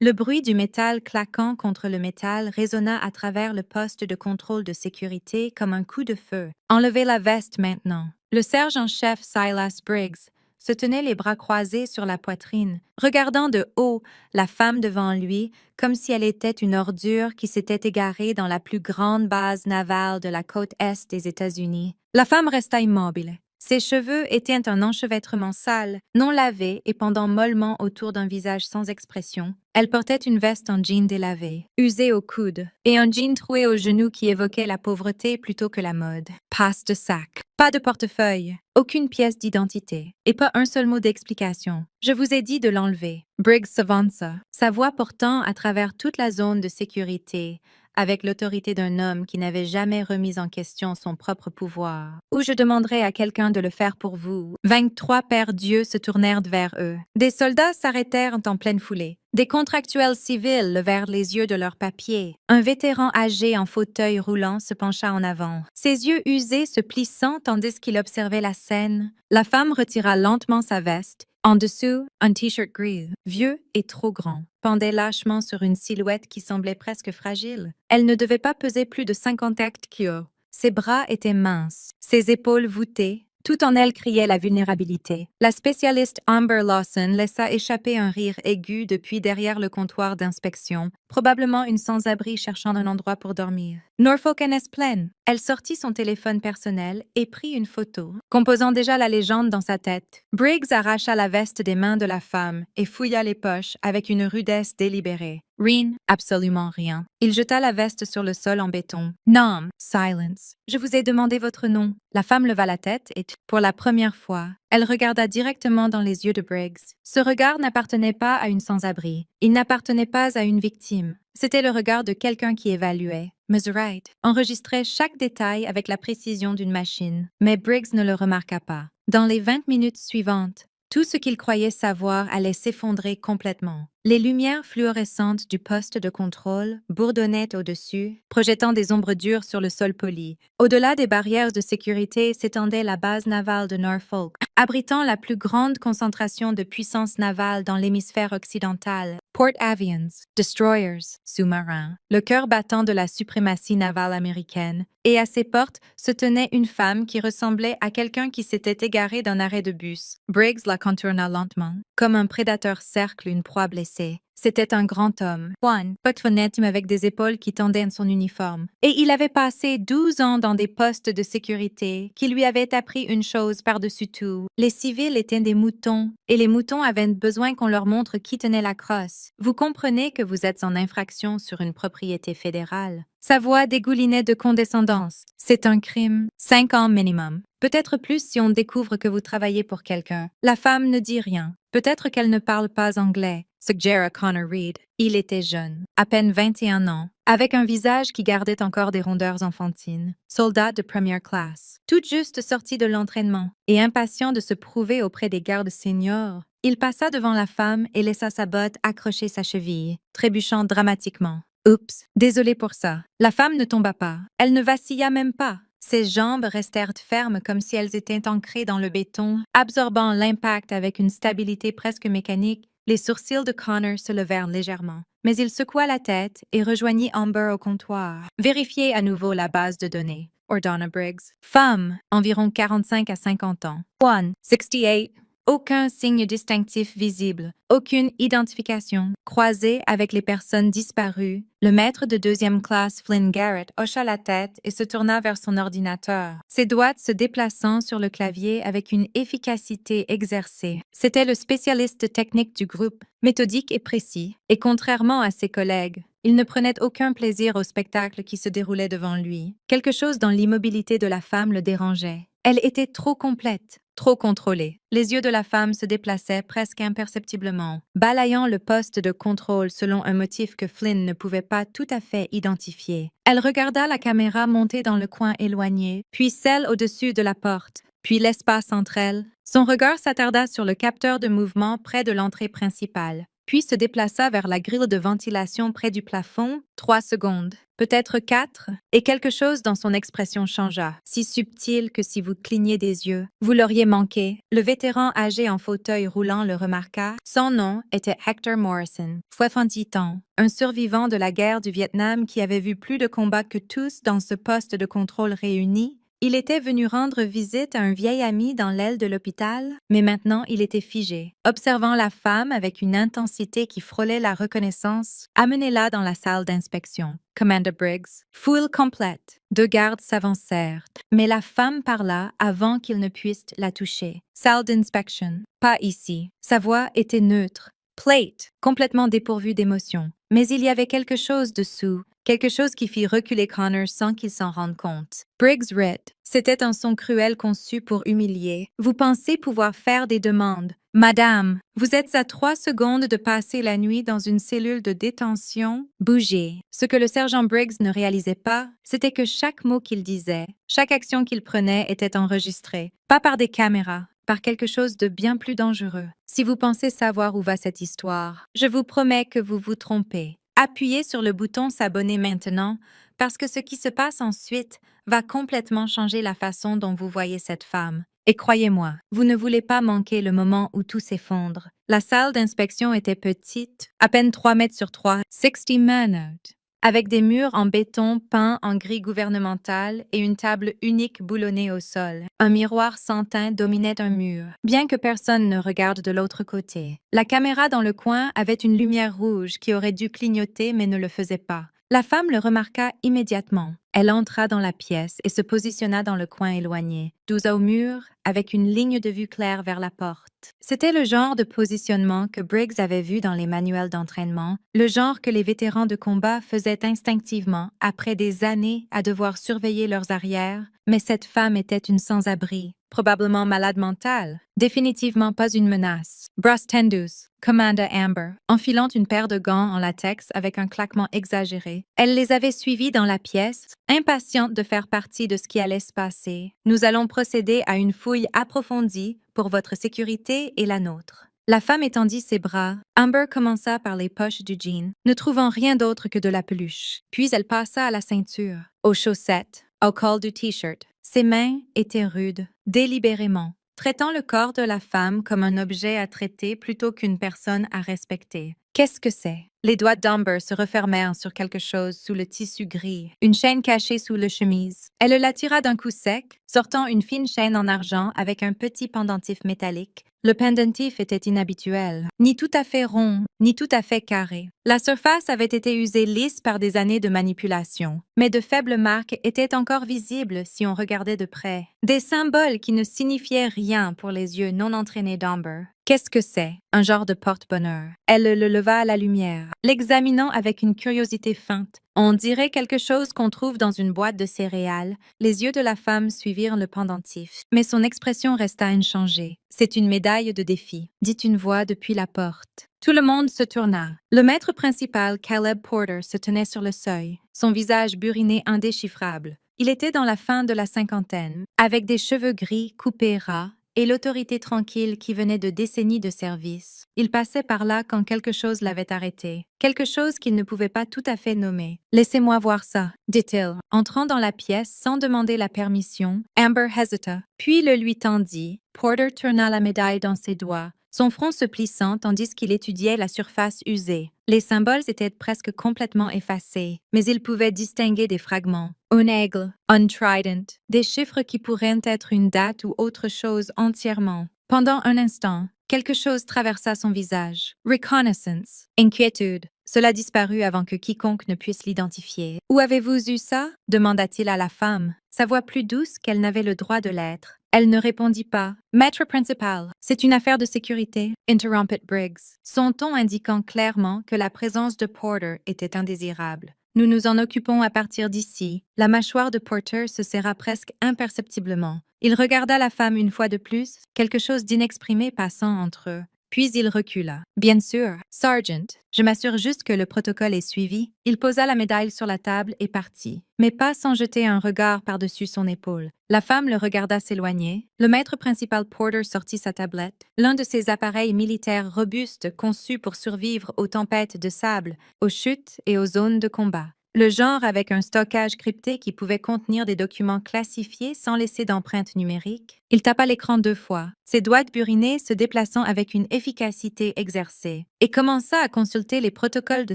Le bruit du métal claquant contre le métal résonna à travers le poste de contrôle de sécurité comme un coup de feu. Enlevez la veste maintenant. Le sergent-chef Silas Briggs se tenait les bras croisés sur la poitrine, regardant de haut la femme devant lui comme si elle était une ordure qui s'était égarée dans la plus grande base navale de la côte est des États-Unis. La femme resta immobile. Ses cheveux étaient un enchevêtrement sale, non lavé et pendant mollement autour d'un visage sans expression. Elle portait une veste en jean délavé, usée au coude, et un jean troué aux genoux qui évoquait la pauvreté plutôt que la mode. Passe de sac, pas de portefeuille, aucune pièce d'identité, et pas un seul mot d'explication. Je vous ai dit de l'enlever. Briggs s'avança, sa voix portant à travers toute la zone de sécurité, avec l'autorité d'un homme qui n'avait jamais remis en question son propre pouvoir. Ou je demanderai à quelqu'un de le faire pour vous. 23 pères d'yeux se tournèrent vers eux. Des soldats s'arrêtèrent en pleine foulée. Des contractuels civils levèrent les yeux de leurs papiers. Un vétéran âgé en fauteuil roulant se pencha en avant, ses yeux usés se plissant tandis qu'il observait la scène. La femme retira lentement sa veste. En dessous, un t-shirt gris, vieux et trop grand, pendait lâchement sur une silhouette qui semblait presque fragile. Elle ne devait pas peser plus de 50 kilos. Ses bras étaient minces, ses épaules voûtées, tout en elle criait la vulnérabilité. La spécialiste Amber Lawson laissa échapper un rire aigu depuis derrière le comptoir d'inspection, probablement une sans-abri cherchant un endroit pour dormir. Norfolk en est pleine. Elle sortit son téléphone personnel et prit une photo, composant déjà la légende dans sa tête. Briggs arracha la veste des mains de la femme et fouilla les poches avec une rudesse délibérée. Rien, absolument rien. Il jeta la veste sur le sol en béton. Non, silence. Je vous ai demandé votre nom. La femme leva la tête et, pour la première fois, elle regarda directement dans les yeux de Briggs. Ce regard n'appartenait pas à une sans-abri. Il n'appartenait pas à une victime. C'était le regard de quelqu'un qui évaluait, mesurait, enregistrait chaque détail avec la précision d'une machine. Mais Briggs ne le remarqua pas. Dans les 20 minutes suivantes, tout ce qu'il croyait savoir allait s'effondrer complètement. Les lumières fluorescentes du poste de contrôle bourdonnaient au-dessus, projetant des ombres dures sur le sol poli. Au-delà des barrières de sécurité s'étendait la base navale de Norfolk, abritant la plus grande concentration de puissance navale dans l'hémisphère occidental. Port avions, destroyers, sous-marins, le cœur battant de la suprématie navale américaine. Et à ses portes se tenait une femme qui ressemblait à quelqu'un qui s'était égaré d'un arrêt de bus. Briggs la contourna lentement, comme un prédateur cercle une proie blessée. C'était un grand homme, Juan, poitronnette avec des épaules qui tendaient à son uniforme. Et il avait passé 12 ans dans des postes de sécurité qui lui avaient appris une chose par-dessus tout. Les civils étaient des moutons, et les moutons avaient besoin qu'on leur montre qui tenait la crosse. Vous comprenez que vous êtes en infraction sur une propriété fédérale. Sa voix dégoulinait de condescendance. C'est un crime. 5 ans minimum. Peut-être plus si on découvre que vous travaillez pour quelqu'un. La femme ne dit rien. Peut-être qu'elle ne parle pas anglais, suggéra Connor Reed. Il était jeune, à peine 21 ans, avec un visage qui gardait encore des rondeurs enfantines. Soldat de première classe, tout juste sorti de l'entraînement et impatient de se prouver auprès des gardes seniors. Il passa devant la femme et laissa sa botte accrocher sa cheville, trébuchant dramatiquement. Oups, désolé pour ça. La femme ne tomba pas. Elle ne vacilla même pas. Ses jambes restèrent fermes comme si elles étaient ancrées dans le béton, absorbant l'impact avec une stabilité presque mécanique. Les sourcils de Connor se levèrent légèrement, mais il secoua la tête et rejoignit Amber au comptoir. Vérifiez à nouveau la base de données, ordonna Briggs. Femme, environ 45 à 50 ans. Juan, 68. Aucun signe distinctif visible, aucune identification. Croisé avec les personnes disparues, le maître de deuxième classe Flynn Garrett hocha la tête et se tourna vers son ordinateur, ses doigts se déplaçant sur le clavier avec une efficacité exercée. C'était le spécialiste technique du groupe, méthodique et précis, et contrairement à ses collègues, il ne prenait aucun plaisir au spectacle qui se déroulait devant lui. Quelque chose dans l'immobilité de la femme le dérangeait. Elle était trop complète, trop contrôlée. Les yeux de la femme se déplaçaient presque imperceptiblement, balayant le poste de contrôle selon un motif que Flynn ne pouvait pas tout à fait identifier. Elle regarda la caméra montée dans le coin éloigné, puis celle au-dessus de la porte, puis l'espace entre elles. Son regard s'attarda sur le capteur de mouvement près de l'entrée principale. puis se déplaça vers la grille de ventilation près du plafond, 3 secondes, peut-être 4, et quelque chose dans son expression changea, si subtil que si vous cligniez des yeux, vous l'auriez manqué. Le vétéran âgé en fauteuil roulant le remarqua. Son nom était Hector Morrison, 70 ans, un survivant de la guerre du Vietnam qui avait vu plus de combats que tous dans ce poste de contrôle réuni. Il était venu rendre visite à un vieil ami dans l'aile de l'hôpital, mais maintenant il était figé, observant la femme avec une intensité qui frôlait la reconnaissance. Amenez-la dans la salle d'inspection, commanda Briggs. Foule complète. 2 gardes s'avancèrent, mais la femme parla avant qu'ils ne puissent la toucher. Salle d'inspection. Pas ici. Sa voix était neutre. Plate, complètement dépourvue d'émotion. Mais il y avait quelque chose dessous, quelque chose qui fit reculer Connor sans qu'il s'en rende compte. Briggs Red, c'était un son cruel conçu pour humilier. Vous pensez pouvoir faire des demandes. Madame, vous êtes à 3 secondes de passer la nuit dans une cellule de détention. Bougez. Ce que le sergent Briggs ne réalisait pas, c'était que chaque mot qu'il disait, chaque action qu'il prenait était enregistrée. Pas par des caméras, par quelque chose de bien plus dangereux. Si vous pensez savoir où va cette histoire, je vous promets que vous vous trompez. Appuyez sur le bouton s'abonner maintenant, parce que ce qui se passe ensuite va complètement changer la façon dont vous voyez cette femme. Et croyez-moi, vous ne voulez pas manquer le moment où tout s'effondre. La salle d'inspection était petite, à peine 3 mètres sur 3, 60 minutes, avec des murs en béton peints en gris gouvernemental et une table unique boulonnée au sol. Un miroir sans teint dominait un mur, bien que personne ne regarde de l'autre côté. La caméra dans le coin avait une lumière rouge qui aurait dû clignoter mais ne le faisait pas. La femme le remarqua immédiatement. Elle entra dans la pièce et se positionna dans le coin éloigné, dos au mur, avec une ligne de vue claire vers la porte. C'était le genre de positionnement que Briggs avait vu dans les manuels d'entraînement, le genre que les vétérans de combat faisaient instinctivement après des années à devoir surveiller leurs arrières, mais cette femme était une sans-abri, probablement malade mentale, définitivement pas une menace. Brass tendus, commanda Amber, enfilant une paire de gants en latex avec un claquement exagéré. Elle les avait suivis dans la pièce, impatiente de faire partie de ce qui allait se passer. Nous allons procéder à une fouille approfondie pour votre sécurité et la nôtre. La femme étendit ses bras. Amber commença par les poches du jean, ne trouvant rien d'autre que de la peluche. Puis elle passa à la ceinture, aux chaussettes, au col du t-shirt. Ses mains étaient rudes, délibérément, traitant le corps de la femme comme un objet à traiter plutôt qu'une personne à respecter. Qu'est-ce que c'est? Les doigts d'Amber se refermèrent sur quelque chose sous le tissu gris, une chaîne cachée sous le chemise. Elle la tira d'un coup sec, sortant une fine chaîne en argent avec un petit pendentif métallique. Le pendentif était inhabituel, ni tout à fait rond, ni tout à fait carré. La surface avait été usée lisse par des années de manipulation, mais de faibles marques étaient encore visibles si on regardait de près. Des symboles qui ne signifiaient rien pour les yeux non entraînés d'Amber. Qu'est-ce que c'est? Un genre de porte-bonheur. Elle le leva à la lumière, l'examinant avec une curiosité feinte. On dirait quelque chose qu'on trouve dans une boîte de céréales. Les yeux de la femme suivirent le pendentif, mais son expression resta inchangée. C'est une médaille de défi, dit une voix depuis la porte. Tout le monde se tourna. Le maître principal, Caleb Porter, se tenait sur le seuil, son visage buriné indéchiffrable. Il était dans la fin de la cinquantaine, avec des cheveux gris coupés ras, et l'autorité tranquille qui venait de décennies de service. Il passait par là quand quelque chose l'avait arrêté, quelque chose qu'il ne pouvait pas tout à fait nommer. « Laissez-moi voir ça », dit-il, entrant dans la pièce sans demander la permission. Amber hésita, puis le lui tendit. Porter tourna la médaille dans ses doigts, son front se plissant tandis qu'il étudiait la surface usée. Les symboles étaient presque complètement effacés, mais il pouvait distinguer des fragments. Un aigle, un trident, des chiffres qui pourraient être une date ou autre chose entièrement. Pendant un instant, quelque chose traversa son visage. Reconnaissance, inquiétude. Cela disparut avant que quiconque ne puisse l'identifier. « Où avez-vous eu ça ?» demanda-t-il à la femme, sa voix plus douce qu'elle n'avait le droit de l'être. Elle ne répondit pas. « Maître principal, c'est une affaire de sécurité, » interrompit Briggs, son ton indiquant clairement que la présence de Porter était indésirable. « Nous nous en occupons à partir d'ici. » La mâchoire de Porter se serra presque imperceptiblement. Il regarda la femme une fois de plus, quelque chose d'inexprimé passant entre eux. puis il recula. Bien sûr, Sergeant. Je m'assure juste que le protocole est suivi. Il posa la médaille sur la table et partit, mais pas sans jeter un regard par-dessus son épaule. La femme le regarda s'éloigner. Le maître principal Porter sortit sa tablette, l'un de ces appareils militaires robustes conçus pour survivre aux tempêtes de sable, aux chutes et aux zones de combat. Le genre avec un stockage crypté qui pouvait contenir des documents classifiés sans laisser d'empreinte numérique. Il tapa l'écran 2 fois, ses doigts burinés se déplaçant avec une efficacité exercée, et commença à consulter les protocoles de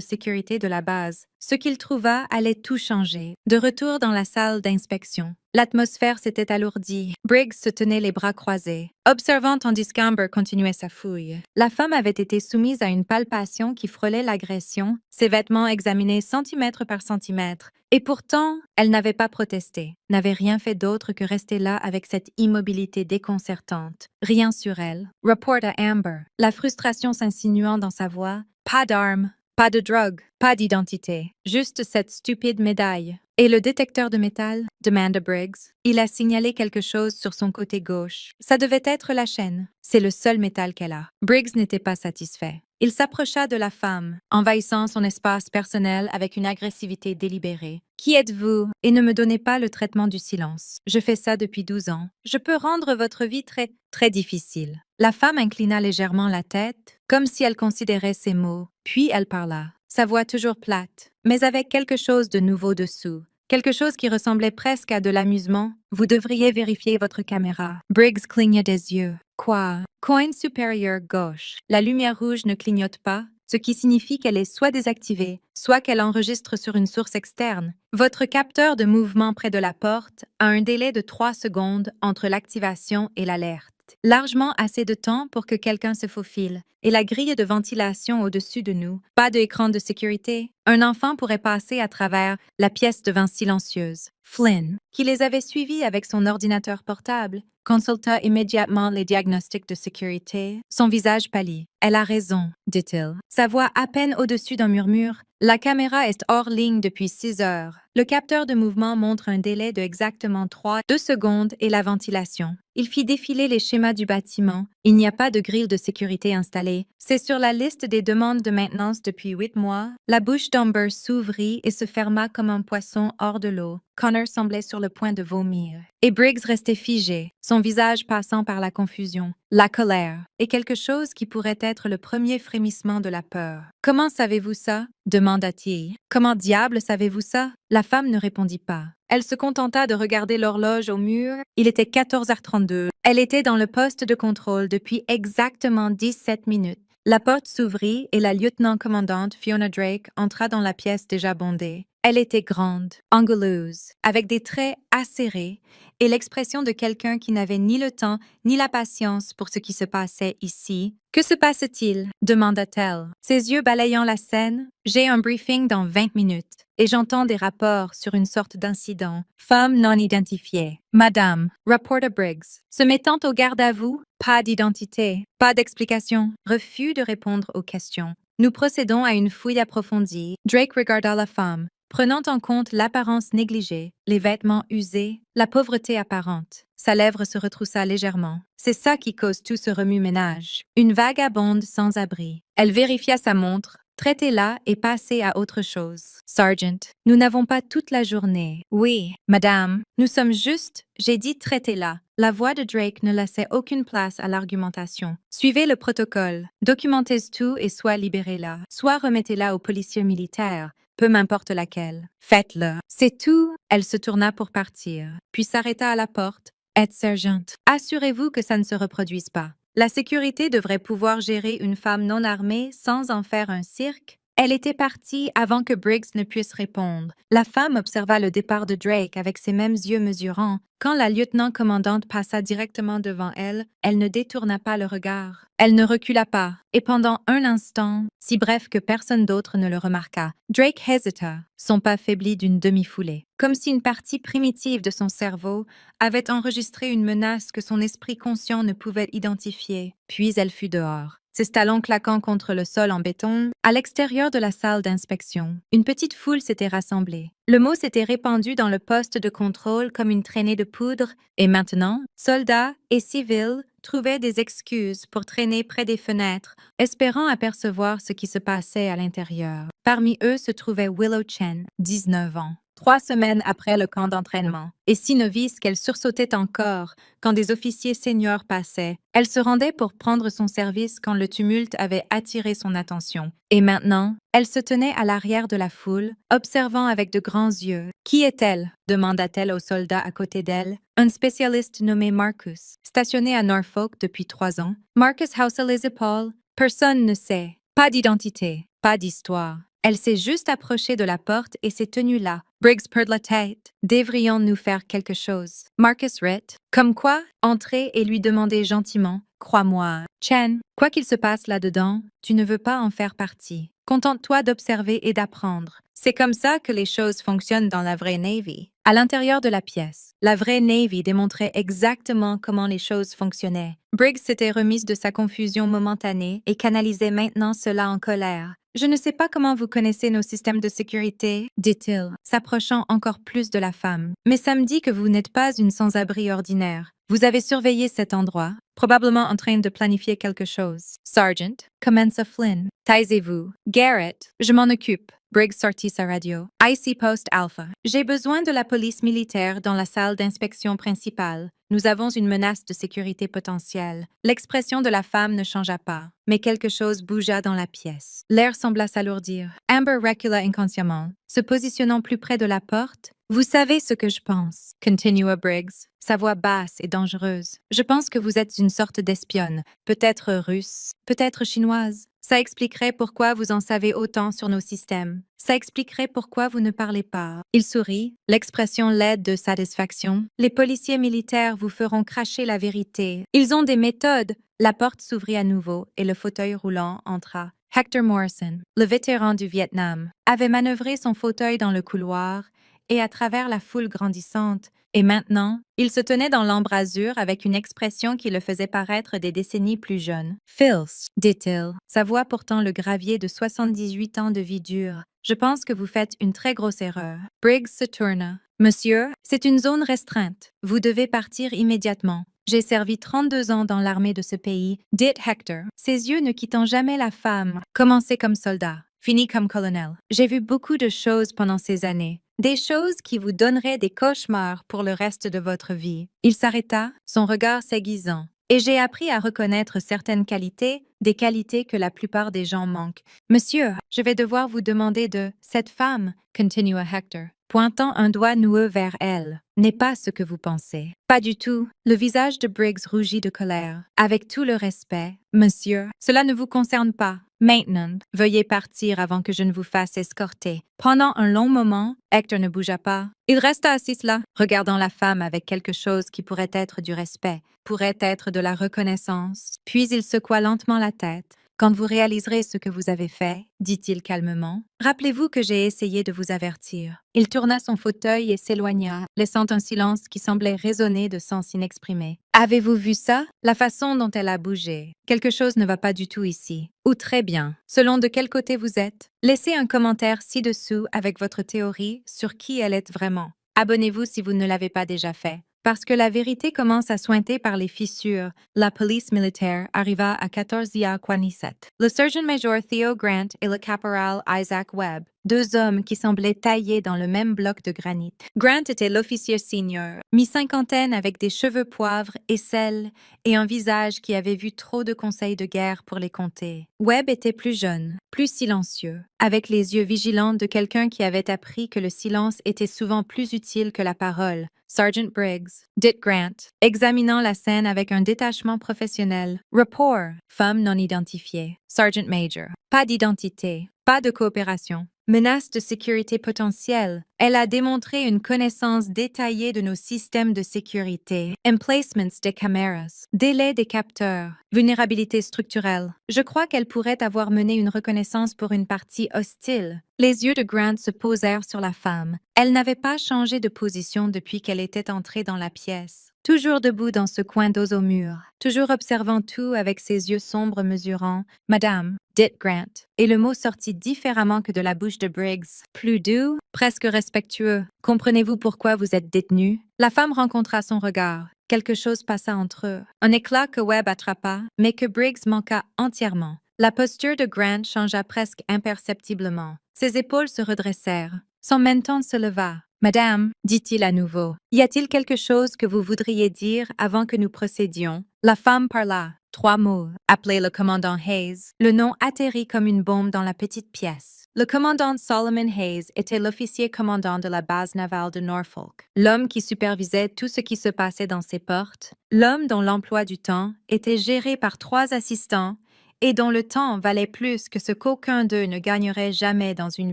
sécurité de la base. Ce qu'il trouva allait tout changer. De retour dans la salle d'inspection, l'atmosphère s'était alourdie. Briggs se tenait les bras croisés, observant tandis qu'Amber continuait sa fouille. La femme avait été soumise à une palpation qui frôlait l'agression, ses vêtements examinés centimètre par centimètre, et pourtant, elle n'avait pas protesté, n'avait rien fait d'autre que rester là avec cette immobilité déconcertante. Rien sur elle. Report à Amber. La frustration s'insinuant dans sa voix. Pas d'armes, pas de drogue, pas d'identité. Juste cette stupide médaille. Et le détecteur de métal? Demanda Briggs. Il a signalé quelque chose sur son côté gauche. Ça devait être la chaîne. C'est le seul métal qu'elle a. Briggs n'était pas satisfait. Il s'approcha de la femme, envahissant son espace personnel avec une agressivité délibérée. « Qui êtes-vous? Et ne me donnez pas le traitement du silence. Je fais ça depuis 12 ans. Je peux rendre votre vie très difficile. » La femme inclina légèrement la tête, comme si elle considérait ses mots, puis elle parla, sa voix toujours plate, mais avec quelque chose de nouveau dessous. Quelque chose qui ressemblait presque à de l'amusement. « Vous devriez vérifier votre caméra. » Briggs cligna des yeux. Quoi? Coin supérieur gauche. La lumière rouge ne clignote pas, ce qui signifie qu'elle est soit désactivée, soit qu'elle enregistre sur une source externe. Votre capteur de mouvement près de la porte a un délai de 3 secondes entre l'activation et l'alerte. Largement assez de temps pour que quelqu'un se faufile. Et la grille de ventilation au-dessus de nous, pas d'écran de sécurité. Un enfant pourrait passer à travers la pièce devint silencieuse. Flynn, qui les avait suivis avec son ordinateur portable, consulta immédiatement les diagnostics de sécurité. Son visage pâlit. « Elle a raison, dit-il. Sa voix à peine au-dessus d'un murmure. La caméra est hors ligne depuis 6 heures. Le capteur de mouvement montre un délai de exactement 2 secondes et la ventilation. Il fit défiler les schémas du bâtiment. Il n'y a pas de grille de sécurité installée. C'est sur la liste des demandes de maintenance depuis 8 mois. La bouche d'Amber s'ouvrit et se ferma comme un poisson hors de l'eau. Connor semblait sur le point de vomir. Et Briggs restait figé, son visage passant par la confusion, la colère, et quelque chose qui pourrait être le premier frémissement de la peur. « Comment savez-vous ça? » demanda-t-il. « Comment diable savez-vous ça? » La femme ne répondit pas. Elle se contenta de regarder l'horloge au mur. Il était 14h32. Elle était dans le poste de contrôle depuis exactement 17 minutes. La porte s'ouvrit et la lieutenant-commandante Fiona Drake entra dans la pièce déjà bondée. Elle était grande, anguleuse, avec des traits acérés et l'expression de quelqu'un qui n'avait ni le temps ni la patience pour ce qui se passait ici. « Que se passe-t-il? » demanda-t-elle, ses yeux balayant la scène. « J'ai un briefing dans 20 minutes et j'entends des rapports sur une sorte d'incident. Femme non identifiée. Madame, Reporter Briggs. Se mettant au garde à vous, pas d'identité, pas d'explication, refus de répondre aux questions. Nous procédons à une fouille approfondie. » Drake regarda la femme, prenant en compte l'apparence négligée, les vêtements usés, la pauvreté apparente. Sa lèvre se retroussa légèrement. C'est ça qui cause tout ce remue-ménage. Une vagabonde sans abri. Elle vérifia sa montre. Traitez-la et passez à autre chose. Sergeant, nous n'avons pas toute la journée. Oui, madame, nous sommes juste, j'ai dit traitez-la. La voix de Drake ne laissait aucune place à l'argumentation. Suivez le protocole. Documentez tout et soit libérez-la. Soit remettez-la aux policiers militaires. Peu m'importe laquelle. Faites-le. C'est tout. Elle se tourna pour partir, puis s'arrêta à la porte. Ed Sergeant, assurez-vous que ça ne se reproduise pas. La sécurité devrait pouvoir gérer une femme non armée sans en faire un cirque. Elle était partie avant que Briggs ne puisse répondre. La femme observa le départ de Drake avec ses mêmes yeux mesurants. Quand la lieutenant-commandante passa directement devant elle, elle ne détourna pas le regard. Elle ne recula pas, et pendant un instant, si bref que personne d'autre ne le remarqua, Drake hésita, son pas faibli d'une demi-foulée, comme si une partie primitive de son cerveau avait enregistré une menace que son esprit conscient ne pouvait identifier. Puis elle fut dehors, ses talons claquant contre le sol en béton. À l'extérieur de la salle d'inspection, une petite foule s'était rassemblée. Le mot s'était répandu dans le poste de contrôle comme une traînée de poudre, et maintenant, soldats et civils trouvait des excuses pour traîner près des fenêtres, espérant apercevoir ce qui se passait à l'intérieur. Parmi eux se trouvait Willow Chen, 19 ans. 3 semaines après le camp d'entraînement, et si novice qu'elle sursautait encore quand des officiers seniors passaient, elle se rendait pour prendre son service quand le tumulte avait attiré son attention. Et maintenant, elle se tenait à l'arrière de la foule, observant avec de grands yeux. « Qui est-elle » demanda-t-elle au soldat à côté d'elle. « Un spécialiste nommé Marcus, stationné à Norfolk depuis 3 ans. Marcus haussa les épaules. Personne ne sait. Pas d'identité, pas d'histoire. » Elle s'est juste approchée de la porte et s'est tenue là. Briggs perd la tête. Devrions-nous faire quelque chose? Marcus Ritt. Comme quoi, entrer et lui demander gentiment. Crois-moi, Chen, quoi qu'il se passe là-dedans, tu ne veux pas en faire partie. Contente-toi d'observer et d'apprendre. C'est comme ça que les choses fonctionnent dans la vraie Navy. À l'intérieur de la pièce, la vraie Navy démontrait exactement comment les choses fonctionnaient. Briggs s'était remise de sa confusion momentanée et canalisait maintenant cela en colère. « Je ne sais pas comment vous connaissez nos systèmes de sécurité, dit-il, s'approchant encore plus de la femme. Mais ça me dit que vous n'êtes pas une sans-abri ordinaire. Vous avez surveillé cet endroit, probablement en train de planifier quelque chose. Sergeant, commença Flynn. Taisez-vous. Garrett, je m'en occupe. Briggs sortit sa radio. IC Post Alpha. J'ai besoin de la police militaire dans la salle d'inspection principale. Nous avons une menace de sécurité potentielle. L'expression de la femme ne changea pas, mais quelque chose bougea dans la pièce. L'air sembla s'alourdir. Amber recula inconsciemment, se positionnant plus près de la porte. Vous savez ce que je pense, continua Briggs, sa voix basse et dangereuse. Je pense que vous êtes une sorte d'espionne, peut-être russe, peut-être chinoise. Ça expliquerait pourquoi vous en savez autant sur nos systèmes. Ça expliquerait pourquoi vous ne parlez pas. Il sourit, l'expression laide de satisfaction. Les policiers militaires vous feront cracher la vérité. Ils ont des méthodes. La porte s'ouvrit à nouveau et le fauteuil roulant entra. Hector Morrison, le vétéran du Vietnam, avait manœuvré son fauteuil dans le couloir et à travers la foule grandissante, et maintenant, il se tenait dans l'embrasure avec une expression qui le faisait paraître des décennies plus jeune. « Phils, dit-il, sa voix portant le gravier de 78 ans de vie dure, je pense que vous faites une très grosse erreur. » Briggs se tourna. « Monsieur, c'est une zone restreinte. Vous devez partir immédiatement. J'ai servi 32 ans dans l'armée de ce pays, dit Hector, ses yeux ne quittant jamais la femme. Commencé comme soldat, fini comme colonel. J'ai vu beaucoup de choses pendant ces années. Des choses qui vous donneraient des cauchemars pour le reste de votre vie. » Il s'arrêta, son regard s'aiguisant. « Et j'ai appris à reconnaître certaines qualités, des qualités que la plupart des gens manquent. Monsieur, je vais devoir vous demander de... Cette femme, continua Hector, pointant un doigt noueux vers elle, n'est pas ce que vous pensez. Pas du tout. » Le visage de Briggs rougit de colère. « Avec tout le respect, monsieur, cela ne vous concerne pas. Maintenant, veuillez partir avant que je ne vous fasse escorter. » Pendant un long moment, Hector ne bougea pas. Il resta assis là, regardant la femme avec quelque chose qui pourrait être du respect, pourrait être de la reconnaissance. Puis il secoua lentement la tête. « Quand vous réaliserez ce que vous avez fait, dit-il calmement, rappelez-vous que j'ai essayé de vous avertir. » Il tourna son fauteuil et s'éloigna, laissant un silence qui semblait résonner de sens inexprimé. « Avez-vous vu ça? La façon dont elle a bougé. Quelque chose ne va pas du tout ici. Ou très bien. Selon de quel côté vous êtes? Laissez un commentaire ci-dessous avec votre théorie sur qui elle est vraiment. Abonnez-vous si vous ne l'avez pas déjà fait. Parce que la vérité commence à sointer par les fissures, la police militaire arriva à 14h47. Le sergent-major Theo Grant et le caporal Isaac Webb, 2 hommes qui semblaient taillés dans le même bloc de granit. Grant était l'officier senior, mi-cinquantaine avec des cheveux poivre et sel et un visage qui avait vu trop de conseils de guerre pour les compter. Webb était plus jeune, plus silencieux, avec les yeux vigilants de quelqu'un qui avait appris que le silence était souvent plus utile que la parole. Sergeant Briggs, dit Grant, examinant la scène avec un détachement professionnel. Rapport, femme non identifiée. Sergeant Major, pas d'identité, pas de coopération. Menace de sécurité potentielle. Elle a démontré une connaissance détaillée de nos systèmes de sécurité. Emplacements des caméras. Délai des capteurs. Vulnérabilité structurelle. Je crois qu'elle pourrait avoir mené une reconnaissance pour une partie hostile. Les yeux de Grant se posèrent sur la femme. Elle n'avait pas changé de position depuis qu'elle était entrée dans la pièce. Toujours debout dans ce coin dos au mur, toujours observant tout avec ses yeux sombres mesurant. « Madame, dit Grant. » Et le mot sortit différemment que de la bouche de Briggs. Plus doux, presque respectueux. Comprenez-vous pourquoi vous êtes détenu? La femme rencontra son regard. Quelque chose passa entre eux. Un éclat que Webb attrapa, mais que Briggs manqua entièrement. La posture de Grant changea presque imperceptiblement. Ses épaules se redressèrent. Son menton se leva. Madame, dit-il à nouveau, y a-t-il quelque chose que vous voudriez dire avant que nous procédions? La femme parla. 3 mots. Appelez le commandant Hayes. Le nom atterrit comme une bombe dans la petite pièce. Le commandant Solomon Hayes était l'officier commandant de la base navale de Norfolk, l'homme qui supervisait tout ce qui se passait dans ses portes, l'homme dont l'emploi du temps était géré par 3 assistants et dont le temps valait plus que ce qu'aucun d'eux ne gagnerait jamais dans une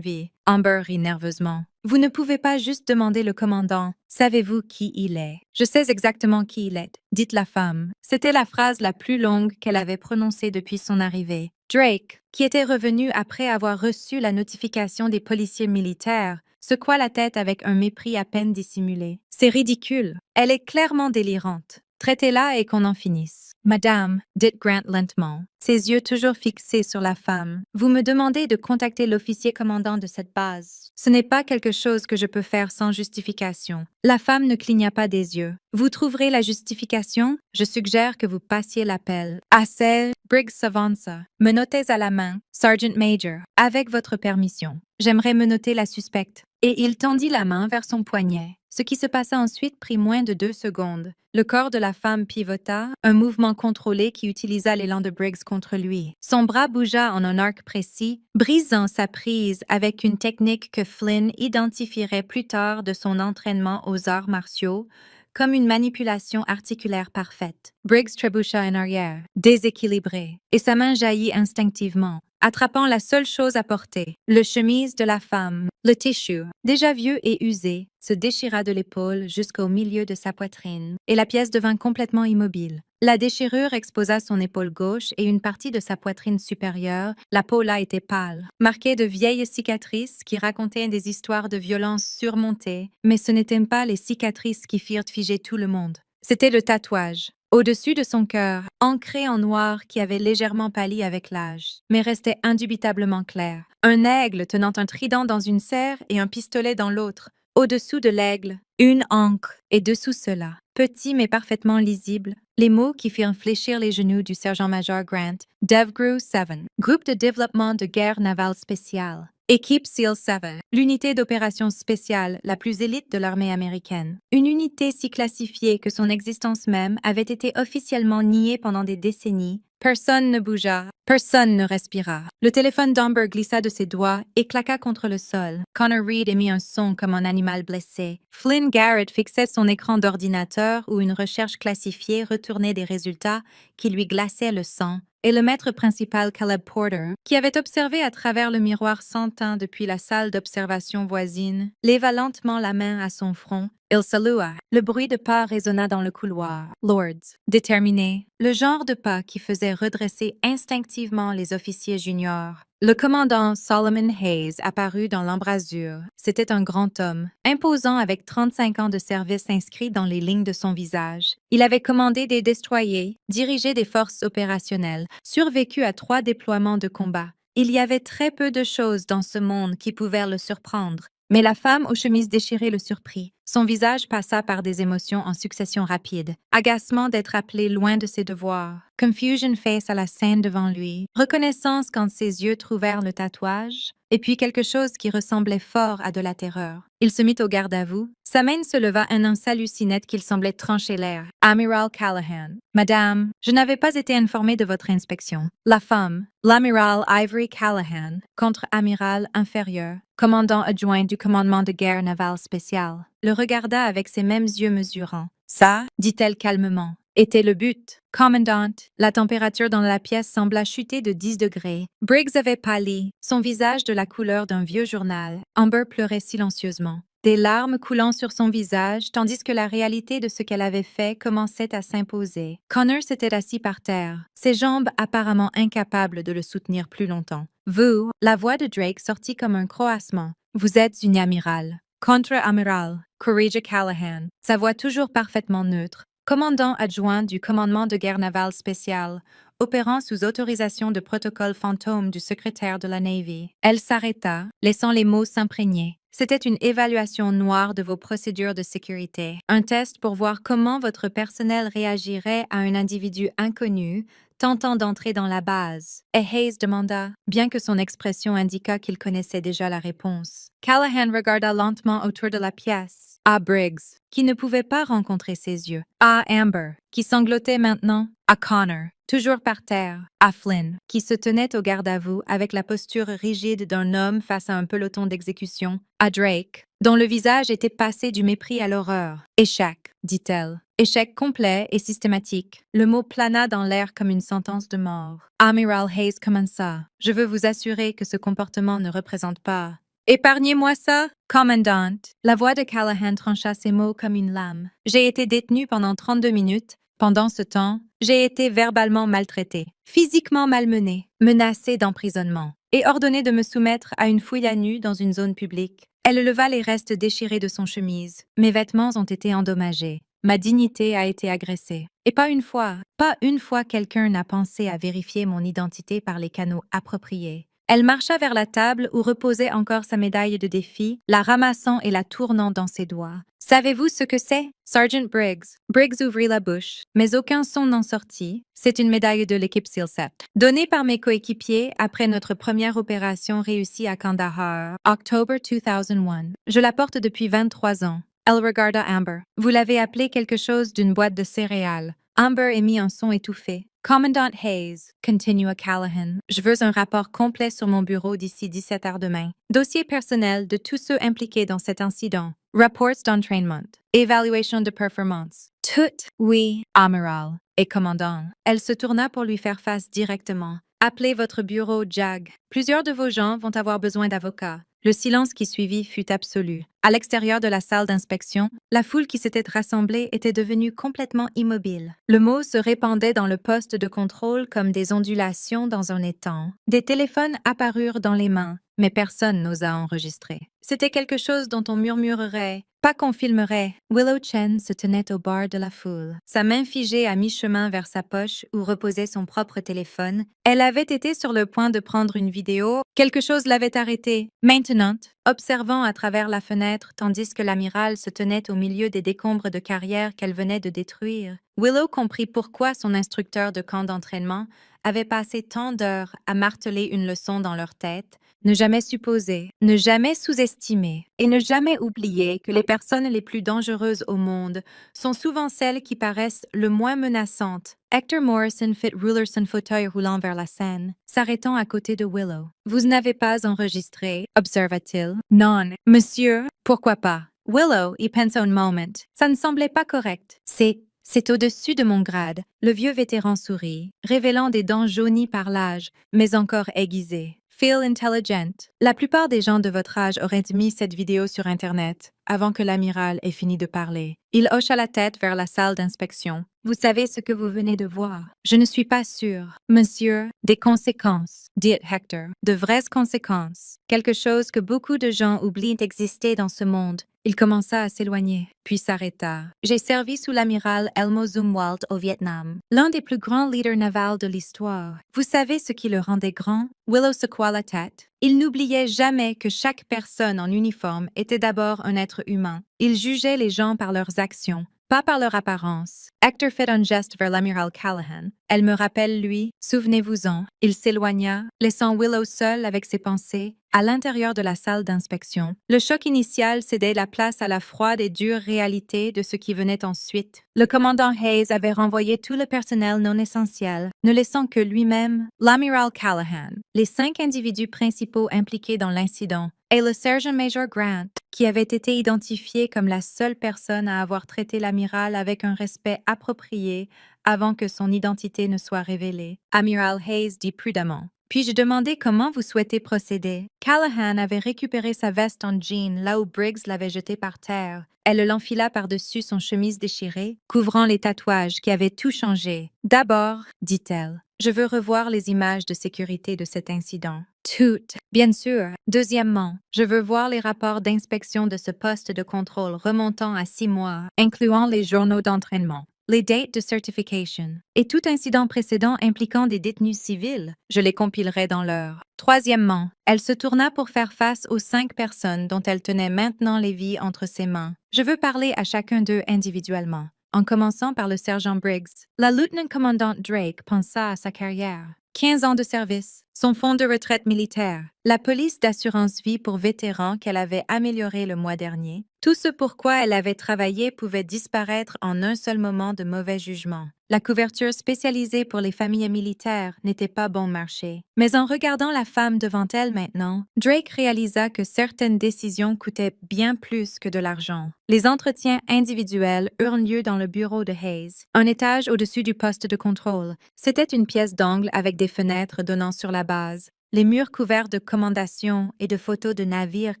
vie. Amber rit nerveusement. Vous ne pouvez pas juste demander le commandant. Savez-vous qui il est? Je sais exactement qui il est, dit la femme. C'était la phrase la plus longue qu'elle avait prononcée depuis son arrivée. Drake, qui était revenu après avoir reçu la notification des policiers militaires, secoua la tête avec un mépris à peine dissimulé. C'est ridicule. Elle est clairement délirante. Traitez-la et qu'on en finisse. Madame, dit Grant lentement, ses yeux toujours fixés sur la femme, vous me demandez de contacter l'officier commandant de cette base. Ce n'est pas quelque chose que je peux faire sans justification. La femme ne cligna pas des yeux. Vous trouverez la justification? Je suggère que vous passiez l'appel. Assez, Briggs s'avança, menottes à la main, Sergeant Major, avec votre permission. J'aimerais menotter la suspecte. Et il tendit la main vers son poignet. Ce qui se passa ensuite prit moins de 2 secondes. Le corps de la femme pivota, un mouvement contrôlé qui utilisa l'élan de Briggs contre lui. Son bras bougea en un arc précis, brisant sa prise avec une technique que Flynn identifierait plus tard de son entraînement aux arts martiaux comme une manipulation articulaire parfaite. Briggs trébucha en arrière, déséquilibré, et sa main jaillit instinctivement, attrapant la seule chose à portée, le chemise de la femme. Le tissu, déjà vieux et usé, se déchira de l'épaule jusqu'au milieu de sa poitrine, et la pièce devint complètement immobile. La déchirure exposa son épaule gauche et une partie de sa poitrine supérieure. La peau là était pâle, marquée de vieilles cicatrices qui racontaient des histoires de violence surmontées, mais ce n'étaient pas les cicatrices qui firent figer tout le monde. C'était le tatouage, au-dessus de son cœur, ancré en noir qui avait légèrement pâli avec l'âge, mais restait indubitablement clair. Un aigle tenant un trident dans une serre et un pistolet dans l'autre. Au-dessous de l'aigle, une ancre, et dessous cela, petit mais parfaitement lisible, les mots qui firent fléchir les genoux du sergent-major Grant, DevGru 7, Groupe de développement de guerre navale spéciale. Équipe SEAL 7, l'unité d'opération spéciale la plus élite de l'armée américaine. Une unité si classifiée que son existence même avait été officiellement niée pendant des décennies. Personne ne bougea, personne ne respira. Le téléphone d'Amber glissa de ses doigts et claqua contre le sol. Connor Reed émit un son comme un animal blessé. Flynn Garrett fixait son écran d'ordinateur où une recherche classifiée retournait des résultats qui lui glaçaient le sang. Et le maître principal Caleb Porter, qui avait observé à travers le miroir sans teint depuis la salle d'observation voisine, leva lentement la main à son front. Il salua. Le bruit de pas résonna dans le couloir. Lords, déterminé, le genre de pas qui faisait redresser instinctivement les officiers juniors. Le commandant Solomon Hayes apparut dans l'embrasure. C'était un grand homme, imposant avec 35 ans de service inscrits dans les lignes de son visage. Il avait commandé des destroyers, dirigé des forces opérationnelles, survécu à 3 déploiements de combat. Il y avait très peu de choses dans ce monde qui pouvaient le surprendre. Mais la femme aux chemises déchirées le surprit. Son visage passa par des émotions en succession rapide. Agacement d'être appelé loin de ses devoirs. Confusion face à la scène devant lui. Reconnaissance quand ses yeux trouvèrent le tatouage. Et puis quelque chose qui ressemblait fort à de la terreur. Il se mit au garde à vous. Sa main se leva en un salut si net qu'il semblait trancher l'air. Amiral Callahan. Madame, je n'avais pas été informé de votre inspection. La femme, l'amiral Ivory Callahan, contre-amiral inférieur, commandant adjoint du commandement de guerre navale spécial, le regarda avec ses mêmes yeux mesurants. Ça, dit-elle calmement, était le but. Commandante, la température dans la pièce sembla chuter de 10 degrés. Briggs avait pâli, son visage de la couleur d'un vieux journal. Amber pleurait silencieusement, des larmes coulant sur son visage, tandis que la réalité de ce qu'elle avait fait commençait à s'imposer. Connor s'était assis par terre, ses jambes apparemment incapables de le soutenir plus longtemps. Vous, la voix de Drake sortit comme un croassement. Vous êtes une amirale. Contre-amiral, Courageous Callahan, sa voix toujours parfaitement neutre, commandant adjoint du commandement de guerre navale spécial, opérant sous autorisation de protocole fantôme du secrétaire de la Navy. Elle s'arrêta, laissant les mots s'imprégner. C'était une évaluation noire de vos procédures de sécurité, un test pour voir comment votre personnel réagirait à un individu inconnu tentant d'entrer dans la base. Et Hayes demanda, bien que son expression indiqua qu'il connaissait déjà la réponse. Callahan regarda lentement autour de la pièce. À Briggs, qui ne pouvait pas rencontrer ses yeux. À Amber, qui sanglotait maintenant. À Connor, toujours par terre. À Flynn, qui se tenait au garde-à-vous avec la posture rigide d'un homme face à un peloton d'exécution. À Drake, dont le visage était passé du mépris à l'horreur. Échec, dit-elle. Échec complet et systématique. Le mot plana dans l'air comme une sentence de mort. Amiral Hayes commença. Je veux vous assurer que ce comportement ne représente pas. Épargnez-moi ça, commandant. La voix de Callahan trancha ces mots comme une lame. J'ai été détenu pendant 32 minutes. Pendant ce temps, j'ai été verbalement maltraité, physiquement malmené, menacé d'emprisonnement et ordonné de me soumettre à une fouille à nu dans une zone publique. Elle leva les restes déchirés de son chemise. Mes vêtements ont été endommagés. Ma dignité a été agressée. Et pas une fois quelqu'un n'a pensé à vérifier mon identité par les canaux appropriés. Elle marcha vers la table où reposait encore sa médaille de défi, la ramassant et la tournant dans ses doigts. Savez-vous ce que c'est? Sergeant Briggs. Briggs ouvrit la bouche, mais aucun son n'en sortit. C'est une médaille de l'équipe SEAL 7. Donnée par mes coéquipiers après notre première opération réussie à Kandahar, octobre 2001. Je la porte depuis 23 ans. Elle regarda Amber. Vous l'avez appelé quelque chose d'une boîte de céréales. Amber émit un son étouffé. Commandant Hayes, continua Callahan, je veux un rapport complet sur mon bureau d'ici 17 heures demain. Dossier personnel de tous ceux impliqués dans cet incident. Reports d'entraînement. Évaluation de performance. Tout, oui, amiral. Et commandant. Elle se tourna pour lui faire face directement. Appelez votre bureau, Jag. Plusieurs de vos gens vont avoir besoin d'avocats. Le silence qui suivit fut absolu. À l'extérieur de la salle d'inspection, la foule qui s'était rassemblée était devenue complètement immobile. Le mot se répandait dans le poste de contrôle comme des ondulations dans un étang. Des téléphones apparurent dans les mains, mais personne n'osa enregistrer. C'était quelque chose dont on murmurerait, pas qu'on filmerait. Willow Chen se tenait au bord de la foule, sa main figée à mi-chemin vers sa poche où reposait son propre téléphone. Elle avait été sur le point de prendre une vidéo. Quelque chose l'avait arrêtée. Maintenant, observant à travers la fenêtre tandis que l'amiral se tenait au milieu des décombres de carrière qu'elle venait de détruire, Willow comprit pourquoi son instructeur de camp d'entraînement avait passé tant d'heures à marteler une leçon dans leur tête. Ne jamais supposer, ne jamais sous-estimer et ne jamais oublier que les personnes les plus dangereuses au monde sont souvent celles qui paraissent le moins menaçantes. Hector Morrison fit rouler son fauteuil roulant vers la scène, s'arrêtant à côté de Willow. « Vous n'avez pas enregistré, observa-t-il. »« Non, monsieur. »« Pourquoi pas? » Willow y pensa un moment. Ça ne semblait pas correct. C'est au-dessus de mon grade. Le vieux vétéran sourit, révélant des dents jaunies par l'âge, mais encore aiguisées. Feel intelligent. La plupart des gens de votre âge auraient mis cette vidéo sur Internet avant que l'amiral ait fini de parler. Il hocha la tête vers la salle d'inspection. Vous savez ce que vous venez de voir. Je ne suis pas sûr. Monsieur, des conséquences, dit Hector. De vraies conséquences. Quelque chose que beaucoup de gens oublient d'exister dans ce monde. Il commença à s'éloigner, puis s'arrêta. J'ai servi sous l'amiral Elmo Zumwalt au Vietnam, l'un des plus grands leaders navals de l'histoire. Vous savez ce qui le rendait grand? Willow secoua la tête. Il n'oubliait jamais que chaque personne en uniforme était d'abord un être humain. Il jugeait les gens par leurs actions, pas par leur apparence. Hector fit un geste vers l'amiral Callahan. Elle me rappelle lui, souvenez-vous-en. Il s'éloigna, laissant Willow seule avec ses pensées, à l'intérieur de la salle d'inspection. Le choc initial cédait la place à la froide et dure réalité de ce qui venait ensuite. Le commandant Hayes avait renvoyé tout le personnel non essentiel, ne laissant que lui-même, l'amiral Callahan, les 5 individus principaux impliqués dans l'incident, et le sergent-major Grant, qui avait été identifié comme la seule personne à avoir traité l'amiral avec un respect approprié avant que son identité ne soit révélée. Amiral Hayes dit prudemment. Puis-je demander comment vous souhaitez procéder? Callahan avait récupéré sa veste en jean là où Briggs l'avait jetée par terre. Elle l'enfila par-dessus son chemise déchirée, couvrant les tatouages qui avaient tout changé. D'abord, dit-elle, je veux revoir les images de sécurité de cet incident. Toutes, bien sûr. Deuxièmement, je veux voir les rapports d'inspection de ce poste de contrôle remontant à 6 mois, incluant les journaux d'entraînement. les dates de certification et tout incident précédent impliquant des détenus civils. Je les compilerai dans l'heure. Troisièmement, elle se tourna pour faire face aux 5 personnes dont elle tenait maintenant les vies entre ses mains. Je veux parler à chacun d'eux individuellement, en commençant par le sergent Briggs. La lieutenant-commandante Drake pensa à sa carrière. 15 ans de service, son fonds de retraite militaire, la police d'assurance-vie pour vétérans qu'elle avait amélioré le mois dernier. Tout ce pourquoi elle avait travaillé pouvait disparaître en un seul moment de mauvais jugement. La couverture spécialisée pour les familles militaires n'était pas bon marché. Mais en regardant la femme devant elle maintenant, Drake réalisa que certaines décisions coûtaient bien plus que de l'argent. Les entretiens individuels eurent lieu dans le bureau de Hayes, un étage au-dessus du poste de contrôle. C'était une pièce d'angle avec des fenêtres donnant sur la base, les murs couverts de commendations et de photos de navires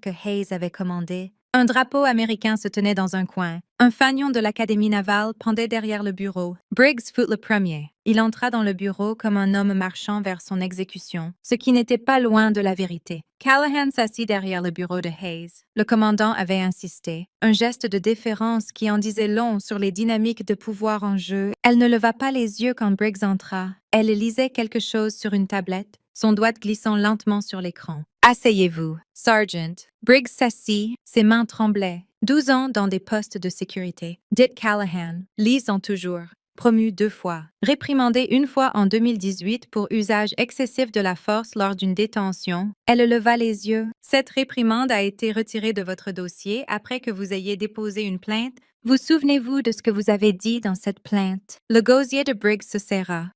que Hayes avait commandés. Un drapeau américain se tenait dans un coin. Un fanion de l'Académie navale pendait derrière le bureau. Briggs fut le premier. Il entra dans le bureau comme un homme marchant vers son exécution, ce qui n'était pas loin de la vérité. Callahan s'assit derrière le bureau de Hayes. Le commandant avait insisté. Un geste de déférence qui en disait long sur les dynamiques de pouvoir en jeu. Elle ne leva pas les yeux quand Briggs entra. Elle lisait quelque chose sur une tablette, son doigt glissant lentement sur l'écran. « Asseyez-vous, Sergeant. » Briggs s'assit, ses mains tremblaient. 12 ans dans des postes de sécurité. Dit Callahan, lisant toujours. Promu 2 fois. Réprimandée 1 fois en 2018 pour usage excessif de la force lors d'une détention, elle leva les yeux. Cette réprimande a été retirée de votre dossier après que vous ayez déposé une plainte. Vous souvenez-vous de ce que vous avez dit dans cette plainte? Le gosier de Briggs se serra.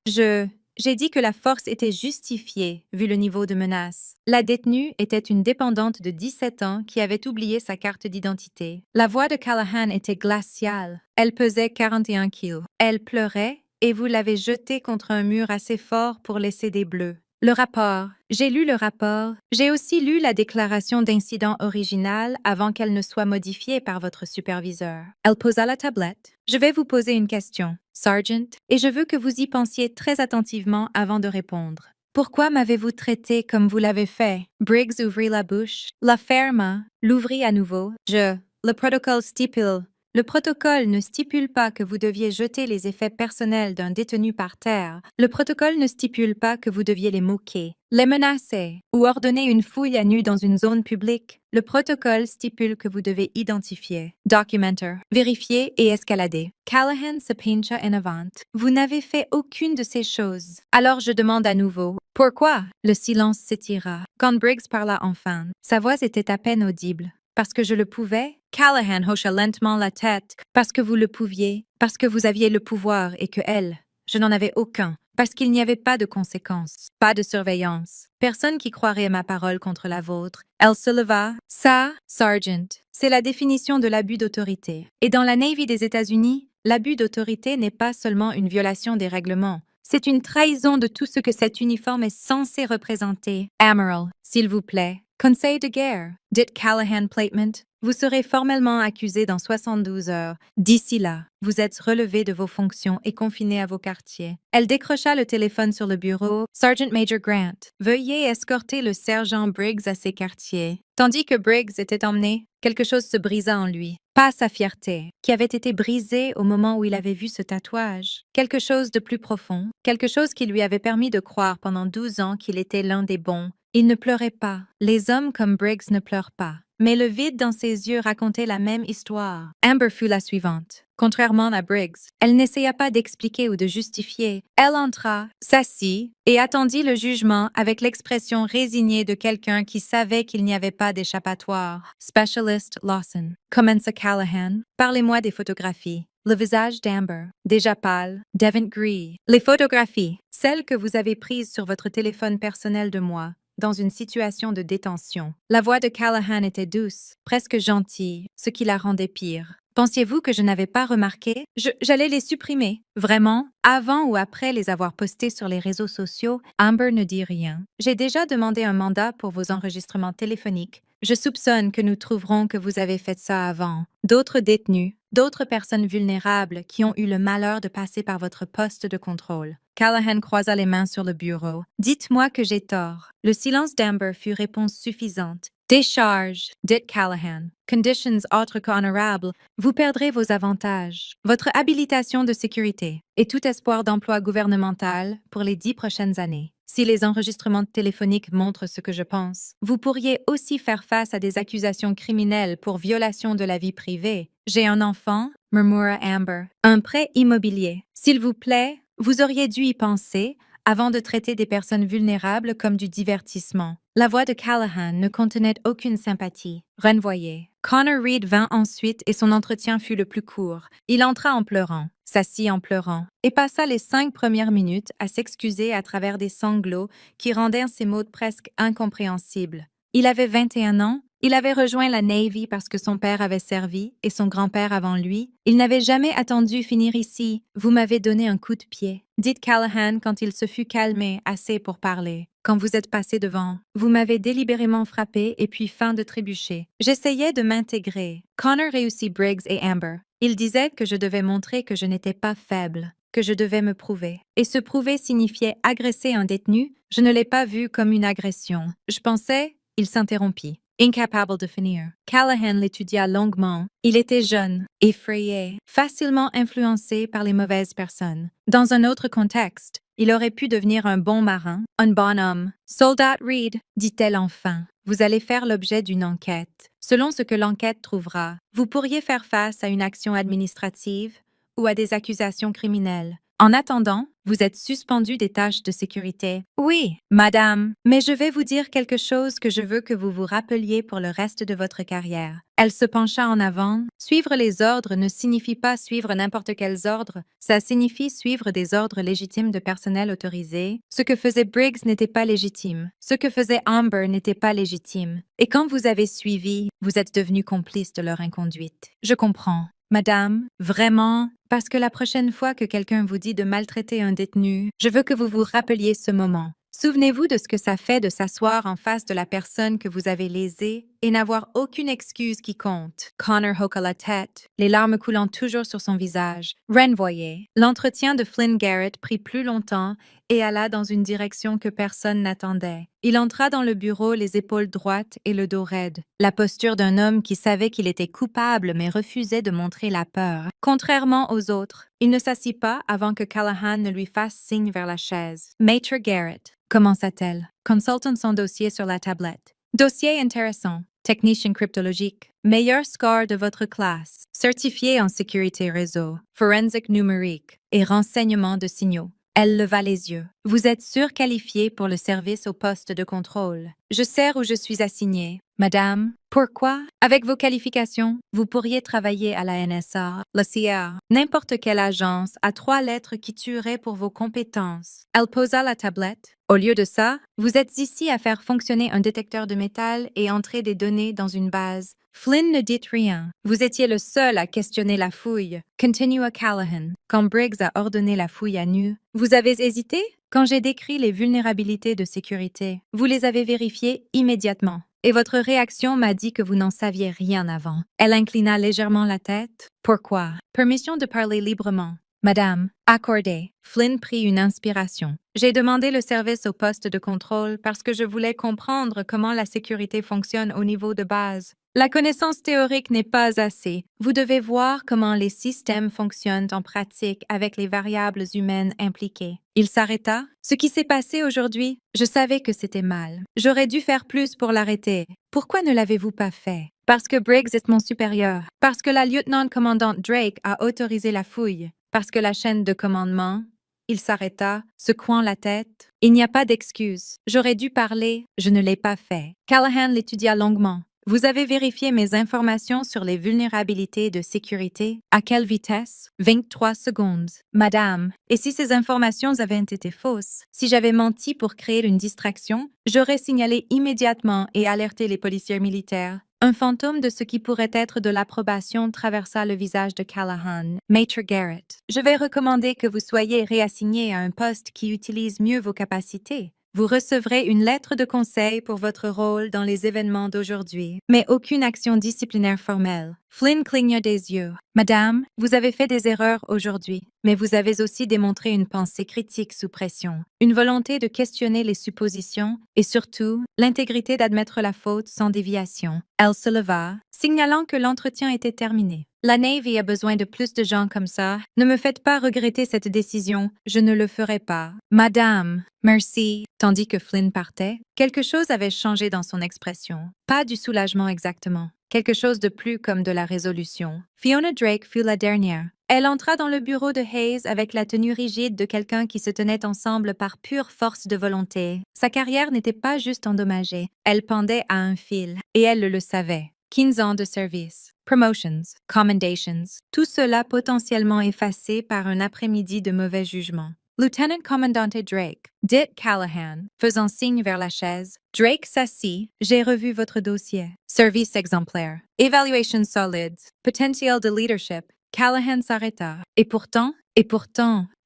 J'ai dit que la force était justifiée, vu le niveau de menace. La détenue était une dépendante de 17 ans qui avait oublié sa carte d'identité. La voix de Callahan était glaciale. Elle pesait 41 kilos. Elle pleurait et vous l'avez jetée contre un mur assez fort pour laisser des bleus. Le rapport. J'ai lu le rapport. J'ai aussi lu la déclaration d'incident originale avant qu'elle ne soit modifiée par votre superviseur. Elle posa la tablette. Je vais vous poser une question, Sergeant, et je veux que vous y pensiez très attentivement avant de répondre. Pourquoi m'avez-vous traité comme vous l'avez fait? Briggs ouvrit la bouche. La ferma, l'ouvrit à nouveau. Le protocole stipule. Le protocole ne stipule pas que vous deviez jeter les effets personnels d'un détenu par terre. Le protocole ne stipule pas que vous deviez les moquer, les menacer ou ordonner une fouille à nu dans une zone publique. Le protocole stipule que vous devez identifier, documenter, vérifier et escalader. Callahan se pencha en avant. Vous n'avez fait aucune de ces choses. Alors je demande à nouveau, pourquoi? Le silence s'étira. Quand Briggs parla enfin, sa voix était à peine audible. Parce que je le pouvais? Callahan hocha lentement la tête. Parce que vous le pouviez, parce que vous aviez le pouvoir et que elle, je n'en avais aucun. Parce qu'il n'y avait pas de conséquences, pas de surveillance. Personne qui croirait ma parole contre la vôtre. Elle se leva. Ça, Sergeant, c'est la définition de l'abus d'autorité. Et dans la Navy des États-Unis, l'abus d'autorité n'est pas seulement une violation des règlements. C'est une trahison de tout ce que cet uniforme est censé représenter. Admiral, s'il vous plaît. Conseil de guerre, dit Callahan Platement. Vous serez formellement accusé dans 72 heures. D'ici là, vous êtes relevé de vos fonctions et confiné à vos quartiers. Elle décrocha le téléphone sur le bureau. Sergeant Major Grant, veuillez escorter le sergent Briggs à ses quartiers. Tandis que Briggs était emmené, quelque chose se brisa en lui. Pas sa fierté, qui avait été brisée au moment où il avait vu ce tatouage. Quelque chose de plus profond, quelque chose qui lui avait permis de croire pendant 12 ans qu'il était l'un des bons. Il ne pleurait pas. Les hommes comme Briggs ne pleurent pas. Mais le vide dans ses yeux racontait la même histoire. Amber fut la suivante. Contrairement à Briggs, elle n'essaya pas d'expliquer ou de justifier. Elle entra, s'assit et attendit le jugement avec l'expression résignée de quelqu'un qui savait qu'il n'y avait pas d'échappatoire. Specialist Lawson. Commença Callahan. Parlez-moi des photographies. Le visage d'Amber, déjà pâle, Devant gris. Les photographies, celles que vous avez prises sur votre téléphone personnel de moi, dans une situation de détention. La voix de Callahan était douce, presque gentille, ce qui la rendait pire. Pensiez-vous que je n'avais pas remarqué? J'allais les supprimer. Vraiment? Avant ou après les avoir postés sur les réseaux sociaux, Amber ne dit rien. J'ai déjà demandé un mandat pour vos enregistrements téléphoniques. Je soupçonne que nous trouverons que vous avez fait ça avant. D'autres détenus, d'autres personnes vulnérables qui ont eu le malheur de passer par votre poste de contrôle. Callahan croisa les mains sur le bureau. Dites-moi que j'ai tort. Le silence d'Amber fut réponse suffisante. Décharge, dit Callahan. Conditions autres qu'honorables, vous perdrez vos avantages, votre habilitation de sécurité et tout espoir d'emploi gouvernemental pour les 10 prochaines années. Si les enregistrements téléphoniques montrent ce que je pense, vous pourriez aussi faire face à des accusations criminelles pour violation de la vie privée. J'ai un enfant, murmura Amber. Un prêt immobilier. S'il vous plaît, vous auriez dû y penser avant de traiter des personnes vulnérables comme du divertissement. La voix de Callahan ne contenait aucune sympathie. Renvoyé. Connor Reed vint ensuite et son entretien fut le plus court. Il entra en pleurant, s'assit en pleurant, et passa les 5 premières minutes à s'excuser à travers des sanglots qui rendaient ses mots presque incompréhensibles. Il avait 21 ans. Il avait rejoint la Navy parce que son père avait servi et son grand-père avant lui. Il n'avait jamais attendu finir ici. Vous m'avez donné un coup de pied, dit Callahan quand il se fut calmé assez pour parler. Quand vous êtes passé devant, vous m'avez délibérément frappé et puis fin de trébucher. J'essayais de m'intégrer. Connor réussit Briggs et Amber. Il disait que je devais montrer que je n'étais pas faible, que je devais me prouver. Et se prouver signifiait agresser un détenu. Je ne l'ai pas vu comme une agression. Je pensais, il s'interrompit. Incapable de finir. Callahan l'étudia longuement. Il était jeune, effrayé, facilement influencé par les mauvaises personnes. Dans un autre contexte, il aurait pu devenir un bon marin, un bon homme. Soldat Reed, dit-elle enfin, vous allez faire l'objet d'une enquête. Selon ce que l'enquête trouvera, vous pourriez faire face à une action administrative ou à des accusations criminelles. En attendant, vous êtes suspendu des tâches de sécurité. Oui, madame, mais je vais vous dire quelque chose que je veux que vous vous rappeliez pour le reste de votre carrière. Elle se pencha en avant. Suivre les ordres ne signifie pas suivre n'importe quels ordres, ça signifie suivre des ordres légitimes de personnel autorisé. Ce que faisait Briggs n'était pas légitime. Ce que faisait Amber n'était pas légitime. Et quand vous avez suivi, vous êtes devenu complice de leur inconduite. Je comprends. Madame, vraiment, parce que la prochaine fois que quelqu'un vous dit de maltraiter un détenu, je veux que vous vous rappeliez ce moment. Souvenez-vous de ce que ça fait de s'asseoir en face de la personne que vous avez lésée et n'avoir aucune excuse qui compte. Connor hocha la tête, les larmes coulant toujours sur son visage. Renvoyé. L'entretien de Flynn Garrett prit plus longtemps et alla dans une direction que personne n'attendait. Il entra dans le bureau les épaules droites et le dos raide, la posture d'un homme qui savait qu'il était coupable mais refusait de montrer la peur. Contrairement aux autres, il ne s'assit pas avant que Callahan ne lui fasse signe vers la chaise. Maître Garrett, commença-t-elle, consultant son dossier sur la tablette. Dossier intéressant. Technicien cryptologique. Meilleur score de votre classe. Certifié en sécurité réseau, forensique numérique et renseignement de signaux. Elle leva les yeux. Vous êtes surqualifié pour le service au poste de contrôle. Je sais où je suis assignée. Madame, pourquoi? Avec vos qualifications, vous pourriez travailler à la NSA, la CIA, n'importe quelle agence à 3 lettres qui tuerait pour vos compétences. Elle posa la tablette. Au lieu de ça, vous êtes ici à faire fonctionner un détecteur de métal et entrer des données dans une base. Flynn ne dit rien. Vous étiez le seul à questionner la fouille, continua Callahan. Quand Briggs a ordonné la fouille à nu, vous avez hésité? Quand j'ai décrit les vulnérabilités de sécurité, vous les avez vérifiées immédiatement. Et votre réaction m'a dit que vous n'en saviez rien avant. Elle inclina légèrement la tête. Pourquoi? Permission de parler librement. Madame, accordé. Flynn prit une inspiration. J'ai demandé le service au poste de contrôle parce que je voulais comprendre comment la sécurité fonctionne au niveau de base. La connaissance théorique n'est pas assez. Vous devez voir comment les systèmes fonctionnent en pratique avec les variables humaines impliquées. Il s'arrêta. Ce qui s'est passé aujourd'hui, je savais que c'était mal. J'aurais dû faire plus pour l'arrêter. Pourquoi ne l'avez-vous pas fait? Parce que Briggs est mon supérieur. Parce que la lieutenant-commandante Drake a autorisé la fouille. Parce que la chaîne de commandement... Il s'arrêta, secouant la tête. Il n'y a pas d'excuse. J'aurais dû parler, je ne l'ai pas fait. Callahan l'étudia longuement. Vous avez vérifié mes informations sur les vulnérabilités de sécurité. À quelle vitesse? 23 secondes. Madame, et si ces informations avaient été fausses? Si j'avais menti pour créer une distraction, j'aurais signalé immédiatement et alerté les policiers militaires. Un fantôme de ce qui pourrait être de l'approbation traversa le visage de Callahan. Maître Garrett, je vais recommander que vous soyez réassigné à un poste qui utilise mieux vos capacités. Vous recevrez une lettre de conseil pour votre rôle dans les événements d'aujourd'hui, mais aucune action disciplinaire formelle. Flynn cligna des yeux. Madame, vous avez fait des erreurs aujourd'hui, mais vous avez aussi démontré une pensée critique sous pression, une volonté de questionner les suppositions et surtout l'intégrité d'admettre la faute sans déviation. Elle se leva, signalant que l'entretien était terminé. La Navy a besoin de plus de gens comme ça. Ne me faites pas regretter cette décision. Je ne le ferai pas. Madame, merci. Tandis que Flynn partait, quelque chose avait changé dans son expression. Pas du soulagement exactement. Quelque chose de plus comme de la résolution. Fiona Drake fut la dernière. Elle entra dans le bureau de Hayes avec la tenue rigide de quelqu'un qui se tenait ensemble par pure force de volonté. Sa carrière n'était pas juste endommagée. Elle pendait à un fil, et elle le savait. 15 ans de service. Promotions, commendations, tout cela potentiellement effacé par un après-midi de mauvais jugement. Lieutenant Commandante Drake, dit Callahan, faisant signe vers la chaise. Drake s'assit. J'ai revu votre dossier. Service exemplaire. Évaluation solide. Potentiel de leadership. Callahan s'arrêta. Et pourtant,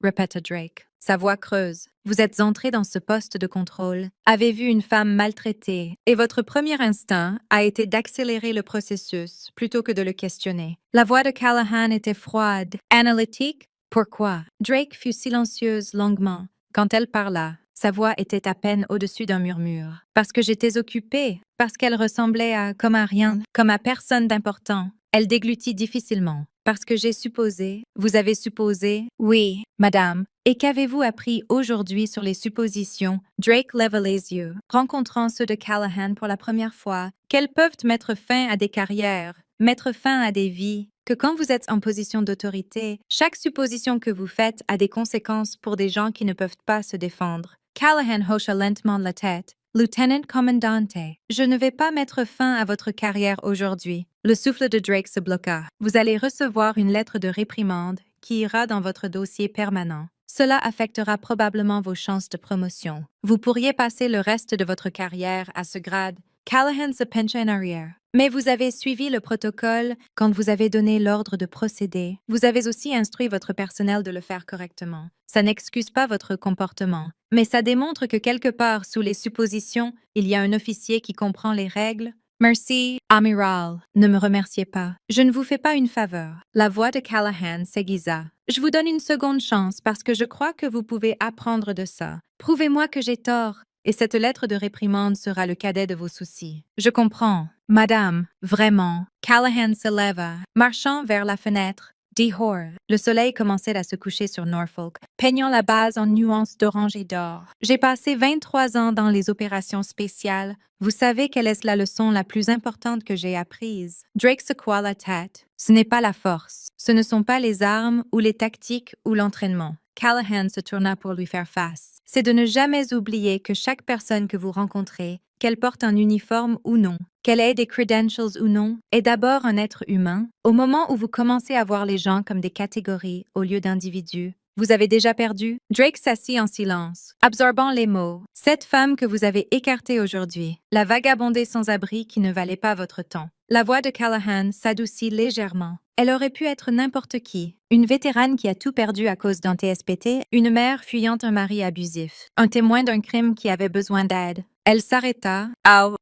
répéta Drake. Sa voix creuse. Vous êtes entré dans ce poste de contrôle, avez vu une femme maltraitée, et votre premier instinct a été d'accélérer le processus plutôt que de le questionner. La voix de Callahan était froide, analytique. Pourquoi? Drake fut silencieuse longuement. Quand elle parla, sa voix était à peine au-dessus d'un murmure. Parce que j'étais occupée, parce qu'elle ressemblait à comme à rien, comme à personne d'important. Elle déglutit difficilement. Parce que j'ai supposé, vous avez supposé, oui, madame. Et qu'avez-vous appris aujourd'hui sur les suppositions? Drake leva les yeux, rencontrant ceux de Callahan pour la première fois, qu'elles peuvent mettre fin à des carrières, mettre fin à des vies, que quand vous êtes en position d'autorité, chaque supposition que vous faites a des conséquences pour des gens qui ne peuvent pas se défendre. Callahan hocha lentement la tête. Lieutenant Commandante, je ne vais pas mettre fin à votre carrière aujourd'hui. Le souffle de Drake se bloqua. Vous allez recevoir une lettre de réprimande qui ira dans votre dossier permanent. Cela affectera probablement vos chances de promotion. Vous pourriez passer le reste de votre carrière à ce grade. Callahan se pencha en arrière. Mais vous avez suivi le protocole quand vous avez donné l'ordre de procéder. Vous avez aussi instruit votre personnel de le faire correctement. Ça n'excuse pas votre comportement, mais ça démontre que quelque part sous les suppositions, il y a un officier qui comprend les règles. Merci, amiral. Ne me remerciez pas. Je ne vous fais pas une faveur. La voix de Callahan s'aiguisa. Je vous donne une seconde chance parce que je crois que vous pouvez apprendre de ça. Prouvez-moi que j'ai tort. Et cette lettre de réprimande sera le cadet de vos soucis. Je comprends. Madame, vraiment. Callahan se leva, marchant vers la fenêtre. Dehors, le soleil commençait à se coucher sur Norfolk, peignant la base en nuances d'orange et d'or. J'ai passé 23 ans dans les opérations spéciales. Vous savez quelle est la leçon la plus importante que j'ai apprise? Drake secoua la tête. Ce n'est pas la force. Ce ne sont pas les armes ou les tactiques ou l'entraînement. Callahan se tourna pour lui faire face. C'est de ne jamais oublier que chaque personne que vous rencontrez, qu'elle porte un uniforme ou non, qu'elle ait des credentials ou non, est d'abord un être humain. Au moment où vous commencez à voir les gens comme des catégories au lieu d'individus, vous avez déjà perdu? Drake s'assit en silence, absorbant les mots. Cette femme que vous avez écartée aujourd'hui, la vagabondée sans abri qui ne valait pas votre temps. La voix de Callahan s'adoucit légèrement. Elle aurait pu être n'importe qui. Une vétérane qui a tout perdu à cause d'un TSPT, une mère fuyant un mari abusif, un témoin d'un crime qui avait besoin d'aide. Elle s'arrêta,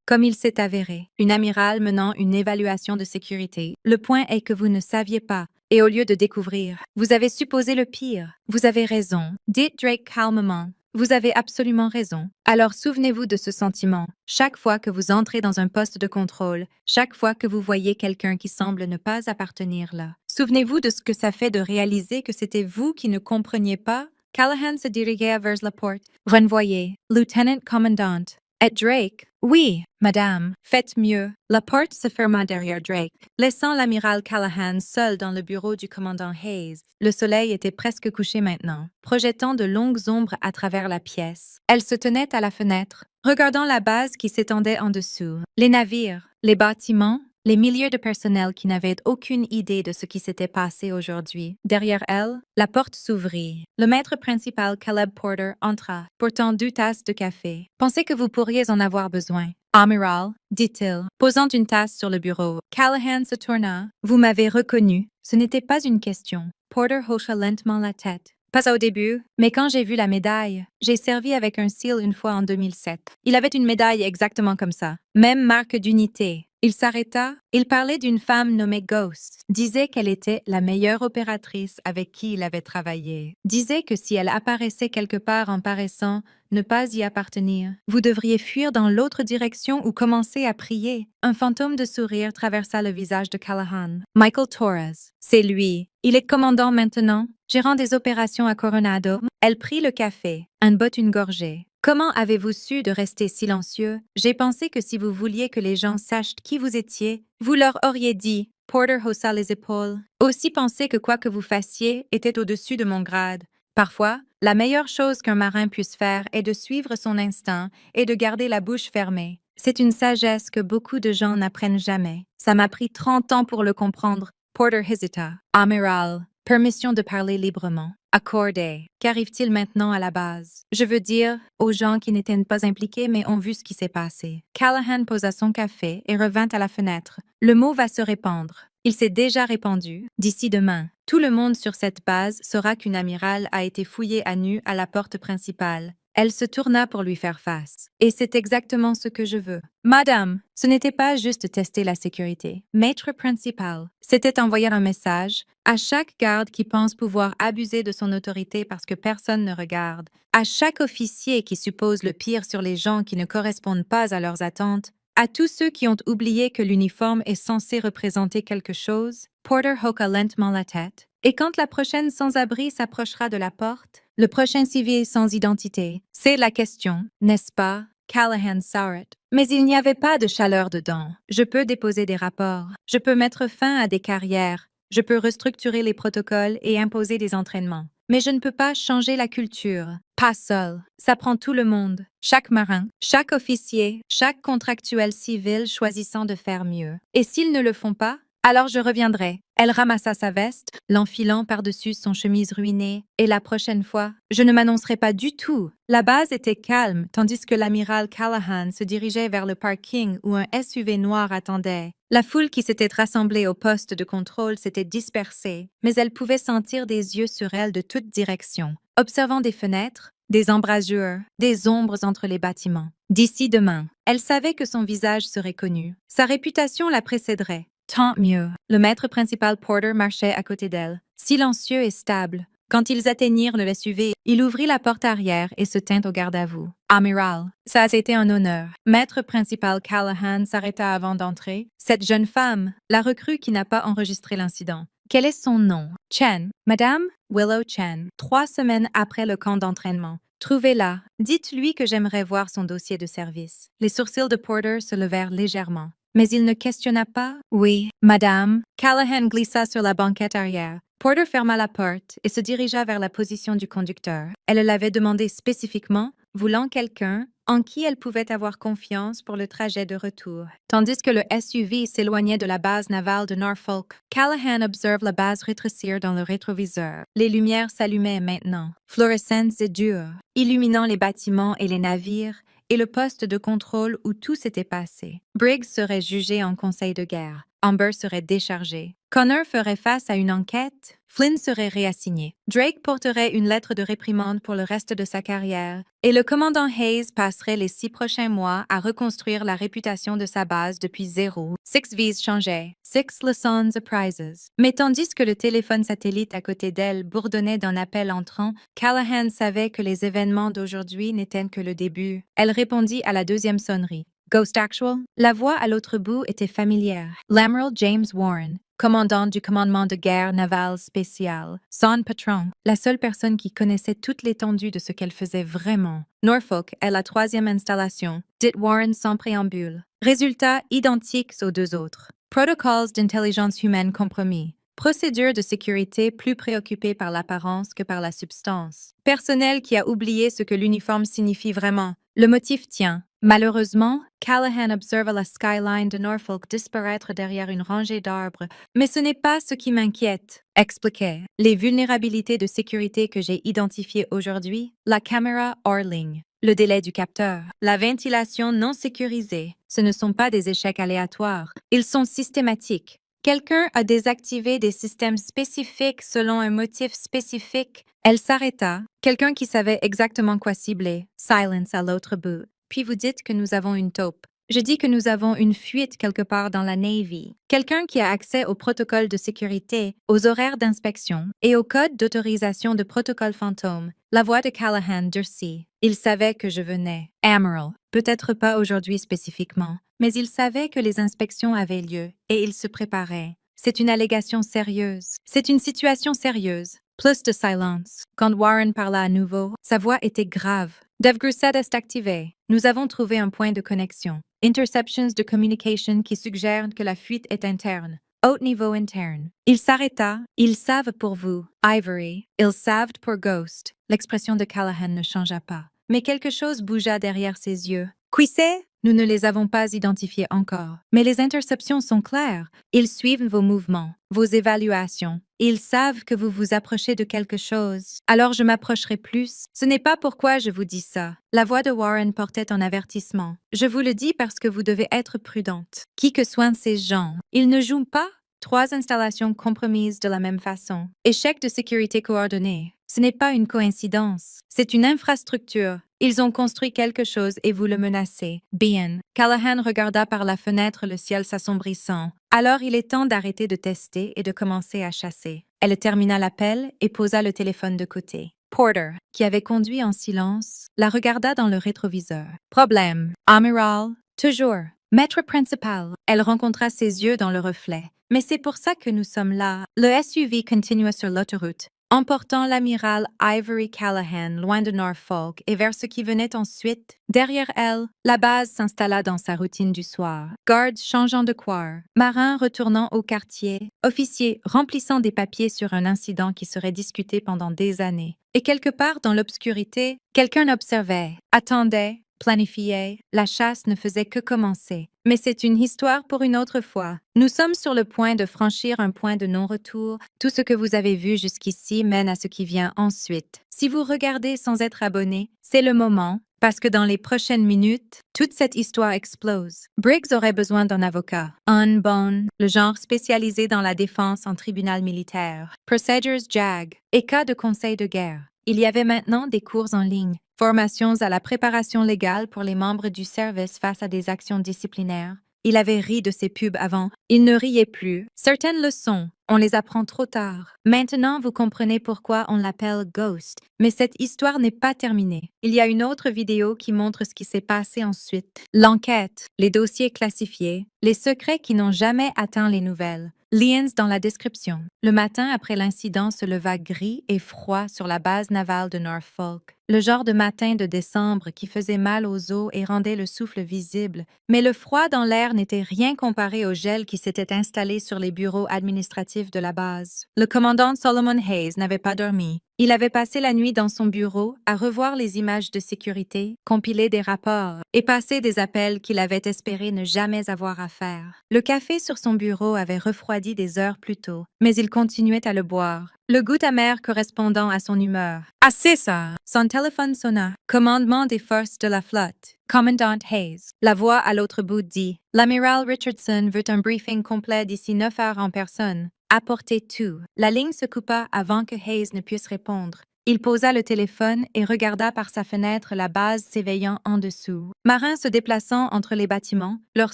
comme il s'est avéré, une amirale menant une évaluation de sécurité. Le point est que vous ne saviez pas. Et au lieu de découvrir, vous avez supposé le pire. Vous avez raison, dit Drake calmement. Vous avez absolument raison. Alors souvenez-vous de ce sentiment. Chaque fois que vous entrez dans un poste de contrôle, chaque fois que vous voyez quelqu'un qui semble ne pas appartenir là, souvenez-vous de ce que ça fait de réaliser que c'était vous qui ne compreniez pas. Callahan se dirigea vers la porte. Renvoyez, Lieutenant Commandant. Et Drake? Oui, madame. Faites mieux. La porte se ferma derrière Drake, laissant l'amiral Callahan seul dans le bureau du commandant Hayes. Le soleil était presque couché maintenant, projetant de longues ombres à travers la pièce. Elle se tenait à la fenêtre, regardant la base qui s'étendait en dessous, les navires, les bâtiments, les milliers de personnels qui n'avaient aucune idée de ce qui s'était passé aujourd'hui. Derrière elle, la porte s'ouvrit. Le maître principal, Caleb Porter, entra, portant 2 tasses de café. Pensez que vous pourriez en avoir besoin. Amiral, dit-il, posant une tasse sur le bureau. Callahan se tourna. Vous m'avez reconnu. Ce n'était pas une question. Porter hocha lentement la tête. Pas au début, mais quand j'ai vu la médaille, j'ai servi avec un SEAL une fois en 2007. Il avait une médaille exactement comme ça. Même marque d'unité. Il s'arrêta. Il parlait d'une femme nommée Ghost. Disait qu'elle était la meilleure opératrice avec qui il avait travaillé. Disait que si elle apparaissait quelque part en paraissant ne pas y appartenir, vous devriez fuir dans l'autre direction ou commencer à prier. Un fantôme de sourire traversa le visage de Callahan. Michael Torres. C'est lui. Il est commandant maintenant, gérant des opérations à Coronado. Elle prit le café, un botte une gorgée. Comment avez-vous su de rester silencieux? J'ai pensé que si vous vouliez que les gens sachent qui vous étiez, vous leur auriez dit. Porter haussa les épaules. Aussi pensé que quoi que vous fassiez était au-dessus de mon grade. Parfois, la meilleure chose qu'un marin puisse faire est de suivre son instinct et de garder la bouche fermée. C'est une sagesse que beaucoup de gens n'apprennent jamais. Ça m'a pris 30 ans pour le comprendre. Porter hésita. Amiral, permission de parler librement. Accordé. Qu'arrive-t-il maintenant à la base? Je veux dire, aux gens qui n'étaient pas impliqués mais ont vu ce qui s'est passé. Callahan posa son café et revint à la fenêtre. Le mot va se répandre. Il s'est déjà répandu. D'ici demain, tout le monde sur cette base saura qu'une amirale a été fouillée à nu à la porte principale. Elle se tourna pour lui faire face. Et c'est exactement ce que je veux. Madame, ce n'était pas juste tester la sécurité. Maître principal, c'était envoyer un message à chaque garde qui pense pouvoir abuser de son autorité parce que personne ne regarde, à chaque officier qui suppose le pire sur les gens qui ne correspondent pas à leurs attentes, à tous ceux qui ont oublié que l'uniforme est censé représenter quelque chose. Porter hoqua lentement la tête. Et quand la prochaine sans-abri s'approchera de la porte, le prochain civil sans identité, c'est la question, n'est-ce pas? Callahan s'arrête. Mais il n'y avait pas de chaleur dedans. Je peux déposer des rapports. Je peux mettre fin à des carrières. Je peux restructurer les protocoles et imposer des entraînements. Mais je ne peux pas changer la culture. Pas seul. Ça prend tout le monde. Chaque marin, chaque officier, chaque contractuel civil choisissant de faire mieux. Et s'ils ne le font pas, alors je reviendrai. Elle ramassa sa veste, l'enfilant par-dessus son chemise ruinée, et la prochaine fois, je ne m'annoncerai pas du tout. La base était calme, tandis que l'amiral Callahan se dirigeait vers le parking où un SUV noir attendait. La foule qui s'était rassemblée au poste de contrôle s'était dispersée, mais elle pouvait sentir des yeux sur elle de toutes directions, observant des fenêtres, des embrasures, des ombres entre les bâtiments. D'ici demain, elle savait que son visage serait connu. Sa réputation la précéderait. Tant mieux. Le maître principal Porter marchait à côté d'elle, silencieux et stable. Quand ils atteignirent le SUV, il ouvrit la porte arrière et se tint au garde-à-vous. Amiral, ça a été un honneur. Maître principal Callahan s'arrêta avant d'entrer. Cette jeune femme, la recrue qui n'a pas enregistré l'incident. Quel est son nom? Chen. Madame Willow Chen. 3 semaines après le camp d'entraînement. Trouvez-la. Dites-lui que j'aimerais voir son dossier de service. Les sourcils de Porter se levèrent légèrement. Mais il ne questionna pas. Oui, madame. Callahan glissa sur la banquette arrière. Porter ferma la porte et se dirigea vers la position du conducteur. Elle l'avait demandé spécifiquement, voulant quelqu'un en qui elle pouvait avoir confiance pour le trajet de retour. Tandis que le SUV s'éloignait de la base navale de Norfolk, Callahan observe la base rétrécir dans le rétroviseur. Les lumières s'allumaient maintenant, fluorescentes et dures, illuminant les bâtiments et les navires, et le poste de contrôle où tout s'était passé. Briggs serait jugé en conseil de guerre. Amber serait déchargé. Connor ferait face à une enquête. Flynn serait réassigné. Drake porterait une lettre de réprimande pour le reste de sa carrière. Et le commandant Hayes passerait les 6 prochains mois à reconstruire la réputation de sa base depuis zéro. 6 vies changeaient. 6 leçons et prizes. Mais tandis que le téléphone satellite à côté d'elle bourdonnait d'un appel entrant, Callahan savait que les événements d'aujourd'hui n'étaient que le début. Elle répondit à la deuxième sonnerie. Ghost Actual? La voix à l'autre bout était familière. L'Admiral James Warren, commandant du commandement de guerre naval spécial. Son patron, la seule personne qui connaissait toute l'étendue de ce qu'elle faisait vraiment. Norfolk est la 3e installation, dit Warren sans préambule. Résultats identiques aux 2 autres. Protocoles d'intelligence humaine compromis. Procédure de sécurité plus préoccupée par l'apparence que par la substance. Personnel qui a oublié ce que l'uniforme signifie vraiment. Le motif tient. Malheureusement, Callahan observa la skyline de Norfolk disparaître derrière une rangée d'arbres. Mais ce n'est pas ce qui m'inquiète. Expliquait. Les vulnérabilités de sécurité que j'ai identifiées aujourd'hui, la caméra hors ligne, le délai du capteur, la ventilation non sécurisée, ce ne sont pas des échecs aléatoires. Ils sont systématiques. Quelqu'un a désactivé des systèmes spécifiques selon un motif spécifique. Elle s'arrêta. Quelqu'un qui savait exactement quoi cibler. Silence à l'autre bout. Puis vous dites que nous avons une taupe. Je dis que nous avons une fuite quelque part dans la Navy. Quelqu'un qui a accès aux protocoles de sécurité, aux horaires d'inspection et au code d'autorisation de protocole fantôme. La voix de Callahan durcit. Il savait que je venais. Amaral. Peut-être pas aujourd'hui spécifiquement, mais il savait que les inspections avaient lieu et il se préparait. C'est une allégation sérieuse. C'est une situation sérieuse. Plus de silence. Quand Warren parla à nouveau, sa voix était grave. DevGruset est activé. Nous avons trouvé un point de connexion. Interceptions de communication qui suggèrent que la fuite est interne. Haut niveau interne. Il s'arrêta. Ils savent pour vous, Ivory. Ils savent pour Ghost. L'expression de Callahan ne changea pas. Mais quelque chose bougea derrière ses yeux. Qui c'est? Nous ne les avons pas identifiés encore. Mais les interceptions sont claires. Ils suivent vos mouvements, vos évaluations. Ils savent que vous vous approchez de quelque chose. Alors je m'approcherai plus. Ce n'est pas pourquoi je vous dis ça. La voix de Warren portait un avertissement. Je vous le dis parce que vous devez être prudente. Qui que soient ces gens, ils ne jouent pas. 3 installations compromises de la même façon. Échec de sécurité coordonné. Ce n'est pas une coïncidence. C'est une infrastructure. Ils ont construit quelque chose et vous le menacez. Bien. Callahan regarda par la fenêtre le ciel s'assombrissant. Alors il est temps d'arrêter de tester et de commencer à chasser. Elle termina l'appel et posa le téléphone de côté. Porter, qui avait conduit en silence, la regarda dans le rétroviseur. Problème. Amiral. Toujours. Maître principal. Elle rencontra ses yeux dans le reflet. Mais c'est pour ça que nous sommes là. Le SUV continua sur l'autoroute, emportant l'amiral Ivory Callahan loin de Norfolk et vers ce qui venait ensuite. Derrière elle, la base s'installa dans sa routine du soir. Gardes changeant de quart, marins retournant au quartier, officiers remplissant des papiers sur un incident qui serait discuté pendant des années. Et quelque part dans l'obscurité, quelqu'un observait, attendait, planifiait, la chasse ne faisait que commencer. Mais c'est une histoire pour une autre fois. Nous sommes sur le point de franchir un point de non-retour. Tout ce que vous avez vu jusqu'ici mène à ce qui vient ensuite. Si vous regardez sans être abonné, c'est le moment, parce que dans les prochaines minutes, toute cette histoire explose. Briggs aurait besoin d'un avocat. Un bon, le genre spécialisé dans la défense en tribunal militaire. Procedures JAG et cas de conseil de guerre. Il y avait maintenant des cours en ligne. Formations à la préparation légale pour les membres du service face à des actions disciplinaires. Il avait ri de ces pubs avant. Il ne riait plus. Certaines leçons, on les apprend trop tard. Maintenant, vous comprenez pourquoi on l'appelle Ghost. Mais cette histoire n'est pas terminée. Il y a une autre vidéo qui montre ce qui s'est passé ensuite. L'enquête, les dossiers classifiés, les secrets qui n'ont jamais atteint les nouvelles. Liens dans la description. Le matin après l'incident se leva gris et froid sur la base navale de Norfolk. Le genre de matin de décembre qui faisait mal aux os et rendait le souffle visible. Mais le froid dans l'air n'était rien comparé au gel qui s'était installé sur les bureaux administratifs de la base. Le commandant Solomon Hayes n'avait pas dormi. Il avait passé la nuit dans son bureau à revoir les images de sécurité, compiler des rapports et passer des appels qu'il avait espéré ne jamais avoir à faire. Le café sur son bureau avait refroidi des heures plus tôt, mais il continuait à le boire, le goût amer correspondant à son humeur. Assez ça! Son téléphone sonna. Commandement des forces de la flotte. Commandant Hayes. La voix à l'autre bout dit « L'amiral Richardson veut un briefing complet d'ici 9 heures en personne. Apportez tout. » La ligne se coupa avant que Hayes ne puisse répondre. Il posa le téléphone et regarda par sa fenêtre la base s'éveillant en dessous. Marins se déplaçant entre les bâtiments, leur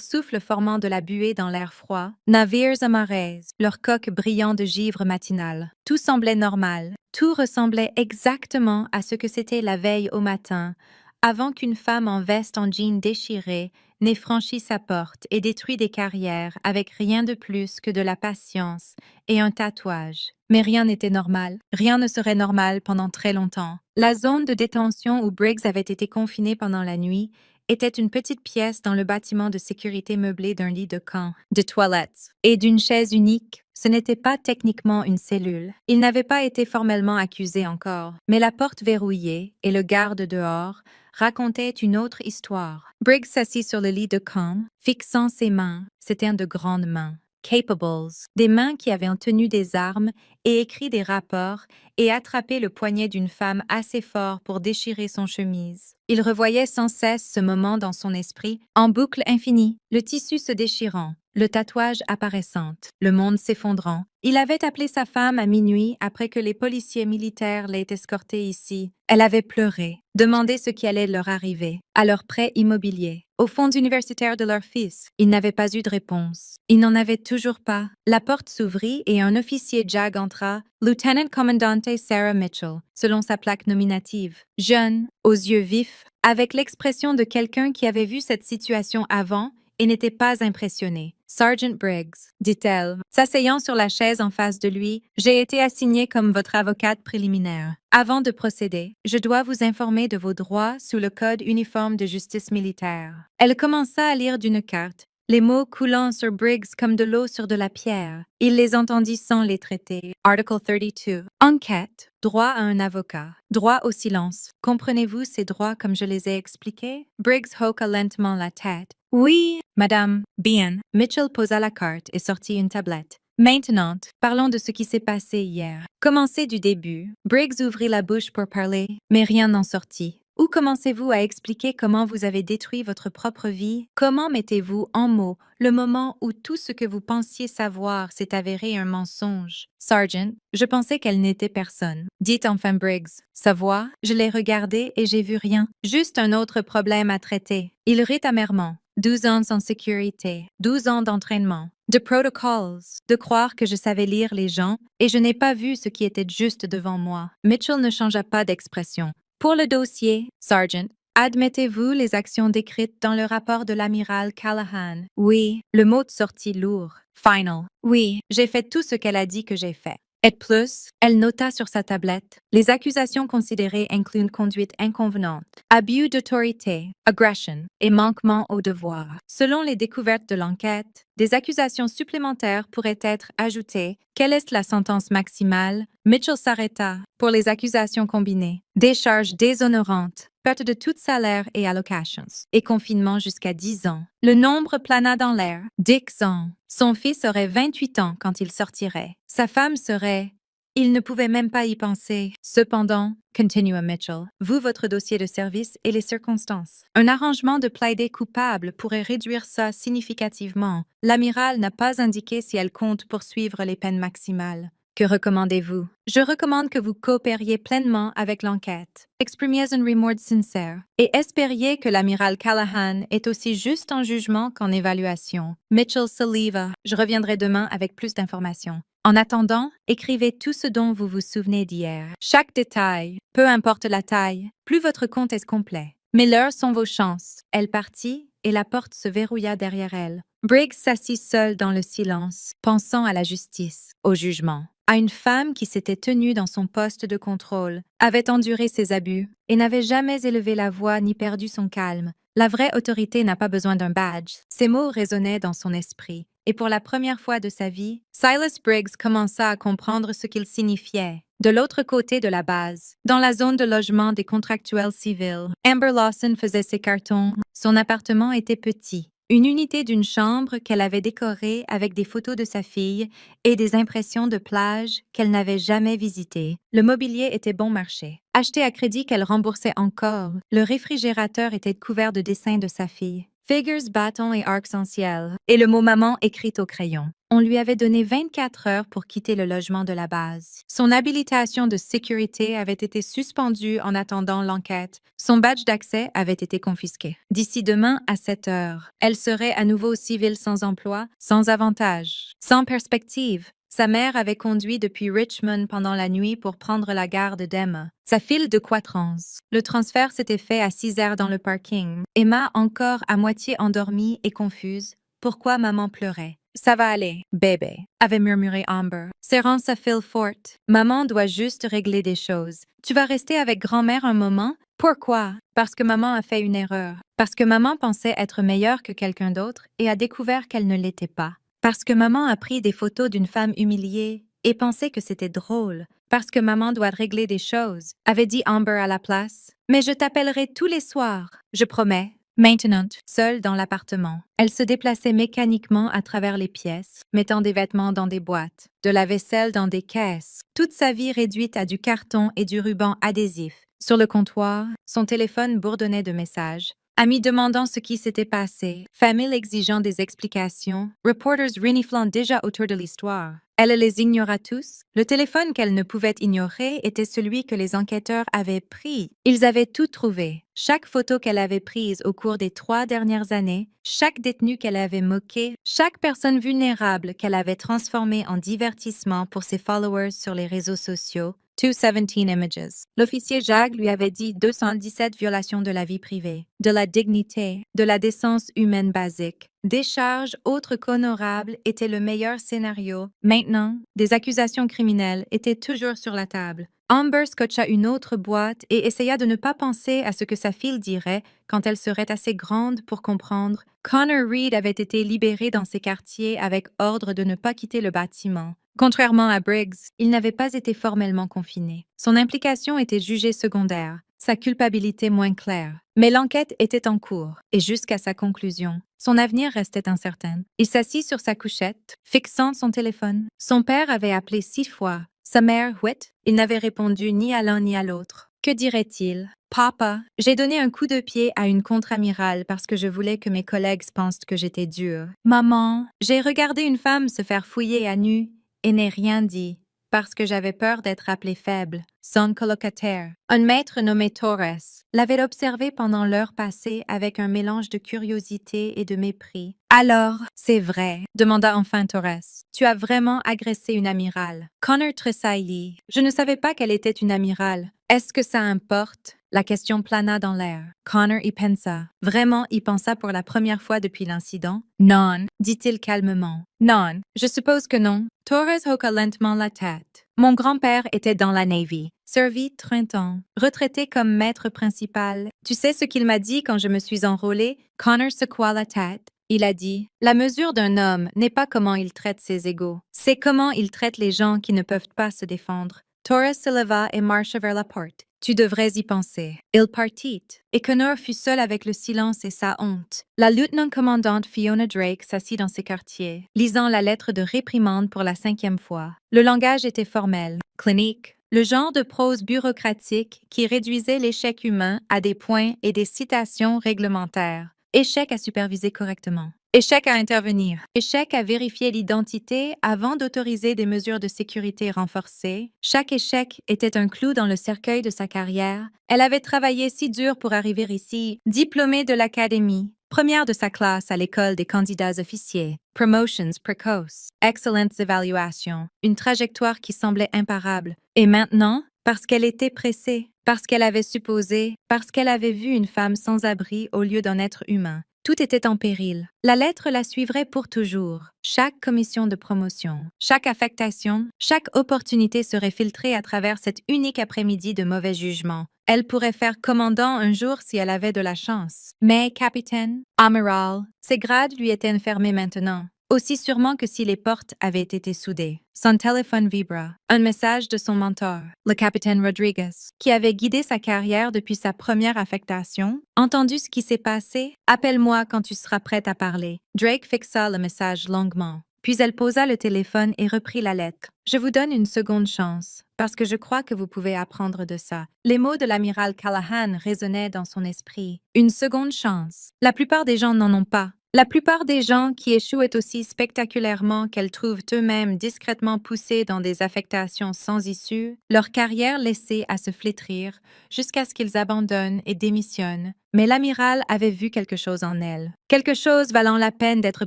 souffle formant de la buée dans l'air froid. Navires amarrés, leurs coques brillant de givre matinal. Tout semblait normal. Tout ressemblait exactement à ce que c'était la veille au matin, avant qu'une femme en veste en jean déchiré n'ait franchi sa porte et détruit des carrières avec rien de plus que de la patience et un tatouage. Mais rien n'était normal. Rien ne serait normal pendant très longtemps. La zone de détention où Briggs avait été confiné pendant la nuit était une petite pièce dans le bâtiment de sécurité meublé d'un lit de camp, de toilettes et d'une chaise unique. Ce n'était pas techniquement une cellule. Il n'avait pas été formellement accusé encore, mais la porte verrouillée et le garde dehors racontaient une autre histoire. Briggs s'assit sur le lit de camp, fixant ses mains. C'étaient de grandes mains. Capables, des mains qui avaient tenu des armes et écrit des rapports et attrapé le poignet d'une femme assez fort pour déchirer son chemise. Il revoyait sans cesse ce moment dans son esprit, en boucle infinie, le tissu se déchirant, le tatouage apparaissant, le monde s'effondrant. Il avait appelé sa femme à minuit après que les policiers militaires l'aient escortée ici. Elle avait pleuré, demandé ce qui allait leur arriver, à leur prêt immobilier, au fonds universitaire de leur fils. Il n'avait pas eu de réponse. Il n'en avait toujours pas. La porte s'ouvrit et un officier JAG entra, Lieutenant Commandante Sarah Mitchell, selon sa plaque nominative. Jeune, aux yeux vifs, avec l'expression de quelqu'un qui avait vu cette situation avant et n'était pas impressionné. Sergeant Briggs, dit-elle, s'asseyant sur la chaise en face de lui, j'ai été assignée comme votre avocate préliminaire. Avant de procéder, je dois vous informer de vos droits sous le Code uniforme de justice militaire. Elle commença à lire d'une carte, les mots coulant sur Briggs comme de l'eau sur de la pierre. Il les entendit sans les traiter. Article 32. Enquête. Droit à un avocat. Droit au silence. Comprenez-vous ces droits comme je les ai expliqués? Briggs hoqua lentement la tête. Oui, madame. Bien. Mitchell posa la carte et sortit une tablette. Maintenant, parlons de ce qui s'est passé hier. Commencez du début. Briggs ouvrit la bouche pour parler, mais rien n'en sortit. Où commencez-vous à expliquer comment vous avez détruit votre propre vie? Comment mettez-vous en mots le moment où tout ce que vous pensiez savoir s'est avéré un mensonge? Sergeant, je pensais qu'elle n'était personne. Dit enfin Briggs. Sa voix, je l'ai regardée et j'ai vu rien. Juste un autre problème à traiter. Il rit amèrement. 12 ans sans sécurité, 12 ans d'entraînement, de protocols, de croire que je savais lire les gens et je n'ai pas vu ce qui était juste devant moi. Mitchell ne changea pas d'expression. Pour le dossier, Sergeant, admettez-vous les actions décrites dans le rapport de l'amiral Callahan? Oui, le mot sortit lourd. Final. Oui, j'ai fait tout ce qu'elle a dit que j'ai fait. Et plus, elle nota sur sa tablette, les accusations considérées incluent conduite inconvenante, abus d'autorité, agression et manquement au devoir. Selon les découvertes de l'enquête, des accusations supplémentaires pourraient être ajoutées. Quelle est la sentence maximale? Mitchell s'arrêta pour les accusations combinées. Décharge déshonorante, perte de tout salaire et allocations, et confinement jusqu'à 10 ans. Le nombre plana dans l'air. 10 ans. Son fils aurait 28 ans quand il sortirait. Sa femme serait... Il ne pouvait même pas y penser. Cependant, continua Mitchell, vous, votre dossier de service et les circonstances. Un arrangement de plaider coupable pourrait réduire ça significativement. L'amiral n'a pas indiqué si elle compte poursuivre les peines maximales. Que recommandez-vous? Je recommande que vous coopériez pleinement avec l'enquête. Exprimiez un remords sincère et espériez que l'amiral Callahan est aussi juste en jugement qu'en évaluation. Mitchell saliva. Je reviendrai demain avec plus d'informations. En attendant, écrivez tout ce dont vous vous souvenez d'hier. Chaque détail, peu importe la taille, plus votre compte est complet. Mais l'heure sont vos chances. Elle partit et la porte se verrouilla derrière elle. Briggs s'assit seul dans le silence, pensant à la justice, au jugement, à une femme qui s'était tenue dans son poste de contrôle, avait enduré ses abus et n'avait jamais élevé la voix ni perdu son calme. La vraie autorité n'a pas besoin d'un badge. Ces mots résonnaient dans son esprit. Et pour la première fois de sa vie, Silas Briggs commença à comprendre ce qu'il signifiait. De l'autre côté de la base, dans la zone de logement des contractuels civils, Amber Lawson faisait ses cartons. Son appartement était petit. Une unité d'une chambre qu'elle avait décorée avec des photos de sa fille et des impressions de plage qu'elle n'avait jamais visitées. Le mobilier était bon marché. Acheté à crédit qu'elle remboursait encore, le réfrigérateur était couvert de dessins de sa fille. Figures, bâtons et arcs-en-ciel, et le mot maman écrit au crayon. On lui avait donné 24 heures pour quitter le logement de la base. Son habilitation de sécurité avait été suspendue en attendant l'enquête. Son badge d'accès avait été confisqué. D'ici demain à 7 heures, elle serait à nouveau civile sans emploi, sans avantage, sans perspective. Sa mère avait conduit depuis Richmond pendant la nuit pour prendre la garde d'Emma, sa fille de 4 ans. Le transfert s'était fait à 6 heures dans le parking. Emma, encore à moitié endormie et confuse, pourquoi maman pleurait. Ça va aller, bébé, avait murmuré Amber, serrant sa fille forte. Maman doit juste régler des choses. Tu vas rester avec grand-mère un moment? Pourquoi? Parce que maman a fait une erreur. Parce que maman pensait être meilleure que quelqu'un d'autre et a découvert qu'elle ne l'était pas. Parce que maman a pris des photos d'une femme humiliée et pensait que c'était drôle. Parce que maman doit régler des choses, avait dit Amber à la place. Mais je t'appellerai tous les soirs, je promets. Maintenant, seule dans l'appartement, elle se déplaçait mécaniquement à travers les pièces, mettant des vêtements dans des boîtes, de la vaisselle dans des caisses, toute sa vie réduite à du carton et du ruban adhésif. Sur le comptoir, son téléphone bourdonnait de messages. Amis demandant ce qui s'était passé, famille exigeant des explications, reporters reniflant déjà autour de l'histoire. Elle les ignora tous. Le téléphone qu'elle ne pouvait ignorer était celui que les enquêteurs avaient pris. Ils avaient tout trouvé. Chaque photo qu'elle avait prise au cours des 3 dernières années, chaque détenu qu'elle avait moqué, chaque personne vulnérable qu'elle avait transformée en divertissement pour ses followers sur les réseaux sociaux. 217 images. L'officier Jacques lui avait dit 217 violations de la vie privée, de la dignité, de la décence humaine basique. Des charges autres qu'honorables étaient le meilleur scénario. Maintenant, des accusations criminelles étaient toujours sur la table. Amber scotcha une autre boîte et essaya de ne pas penser à ce que sa fille dirait quand elle serait assez grande pour comprendre. Connor Reed avait été libéré dans ses quartiers avec ordre de ne pas quitter le bâtiment. Contrairement à Briggs, il n'avait pas été formellement confiné. Son implication était jugée secondaire, sa culpabilité moins claire. Mais l'enquête était en cours, et jusqu'à sa conclusion, son avenir restait incertain. Il s'assit sur sa couchette, fixant son téléphone. Son père avait appelé 6 fois. Sa mère, Whit, il n'avait répondu ni à l'un ni à l'autre. Que dirait-il? Papa, j'ai donné un coup de pied à une contre-amirale parce que je voulais que mes collègues pensent que j'étais dure. Maman, j'ai regardé une femme se faire fouiller à nu et n'ai rien dit parce que j'avais peur d'être appelée faible. Son colocataire, un maître nommé Torres, l'avait observé pendant l'heure passée avec un mélange de curiosité et de mépris. Alors, c'est vrai, demanda enfin Torres. Tu as vraiment agressé une amirale. Connor tressaillit. Je ne savais pas qu'elle était une amirale. Est-ce que ça importe? La question plana dans l'air. Connor y pensa. Vraiment y pensa pour la première fois depuis l'incident? Non, dit-il calmement. Non, je suppose que non. Torres hoqua lentement la tête. Mon grand-père était dans la Navy. Servi 30 ans. Retraité comme maître principal. Tu sais ce qu'il m'a dit quand je me suis enrôlée? Connor secoua la tête. Il a dit, la mesure d'un homme n'est pas comment il traite ses égaux, c'est comment il traite les gens qui ne peuvent pas se défendre. Torres se leva et marcha vers la porte. Tu devrais y penser. Il partit, et Connor fut seul avec le silence et sa honte. La lieutenant-commandante Fiona Drake s'assit dans ses quartiers, lisant la lettre de réprimande pour la 5e fois. Le langage était formel, clinique, le genre de prose bureaucratique qui réduisait l'échec humain à des points et des citations réglementaires. Échec à superviser correctement. Échec à intervenir. Échec à vérifier l'identité avant d'autoriser des mesures de sécurité renforcées. Chaque échec était un clou dans le cercueil de sa carrière. Elle avait travaillé si dur pour arriver ici, diplômée de l'académie, première de sa classe à l'école des candidats officiers. Promotions précoces. Excellentes évaluations. Une trajectoire qui semblait imparable. Et maintenant, parce qu'elle était pressée, parce qu'elle avait supposé, parce qu'elle avait vu une femme sans abri au lieu d'un être humain. Tout était en péril. La lettre la suivrait pour toujours. Chaque commission de promotion, chaque affectation, chaque opportunité serait filtrée à travers cet unique après-midi de mauvais jugement. Elle pourrait faire commandant un jour si elle avait de la chance. Mais capitaine, amiral, ses grades lui étaient fermés maintenant. Aussi sûrement que si les portes avaient été soudées. Son téléphone vibra. Un message de son mentor, le capitaine Rodriguez, qui avait guidé sa carrière depuis sa première affectation. Entendu ce qui s'est passé? Appelle-moi quand tu seras prête à parler. Drake fixa le message longuement. Puis elle posa le téléphone et reprit la lettre. Je vous donne une seconde chance, parce que je crois que vous pouvez apprendre de ça. Les mots de l'amiral Callahan résonnaient dans son esprit. Une seconde chance. La plupart des gens n'en ont pas. La plupart des gens qui échouent aussi spectaculairement qu'elles trouvent eux-mêmes discrètement poussés dans des affectations sans issue, leur carrière laissée à se flétrir jusqu'à ce qu'ils abandonnent et démissionnent. Mais l'amiral avait vu quelque chose en elle, quelque chose valant la peine d'être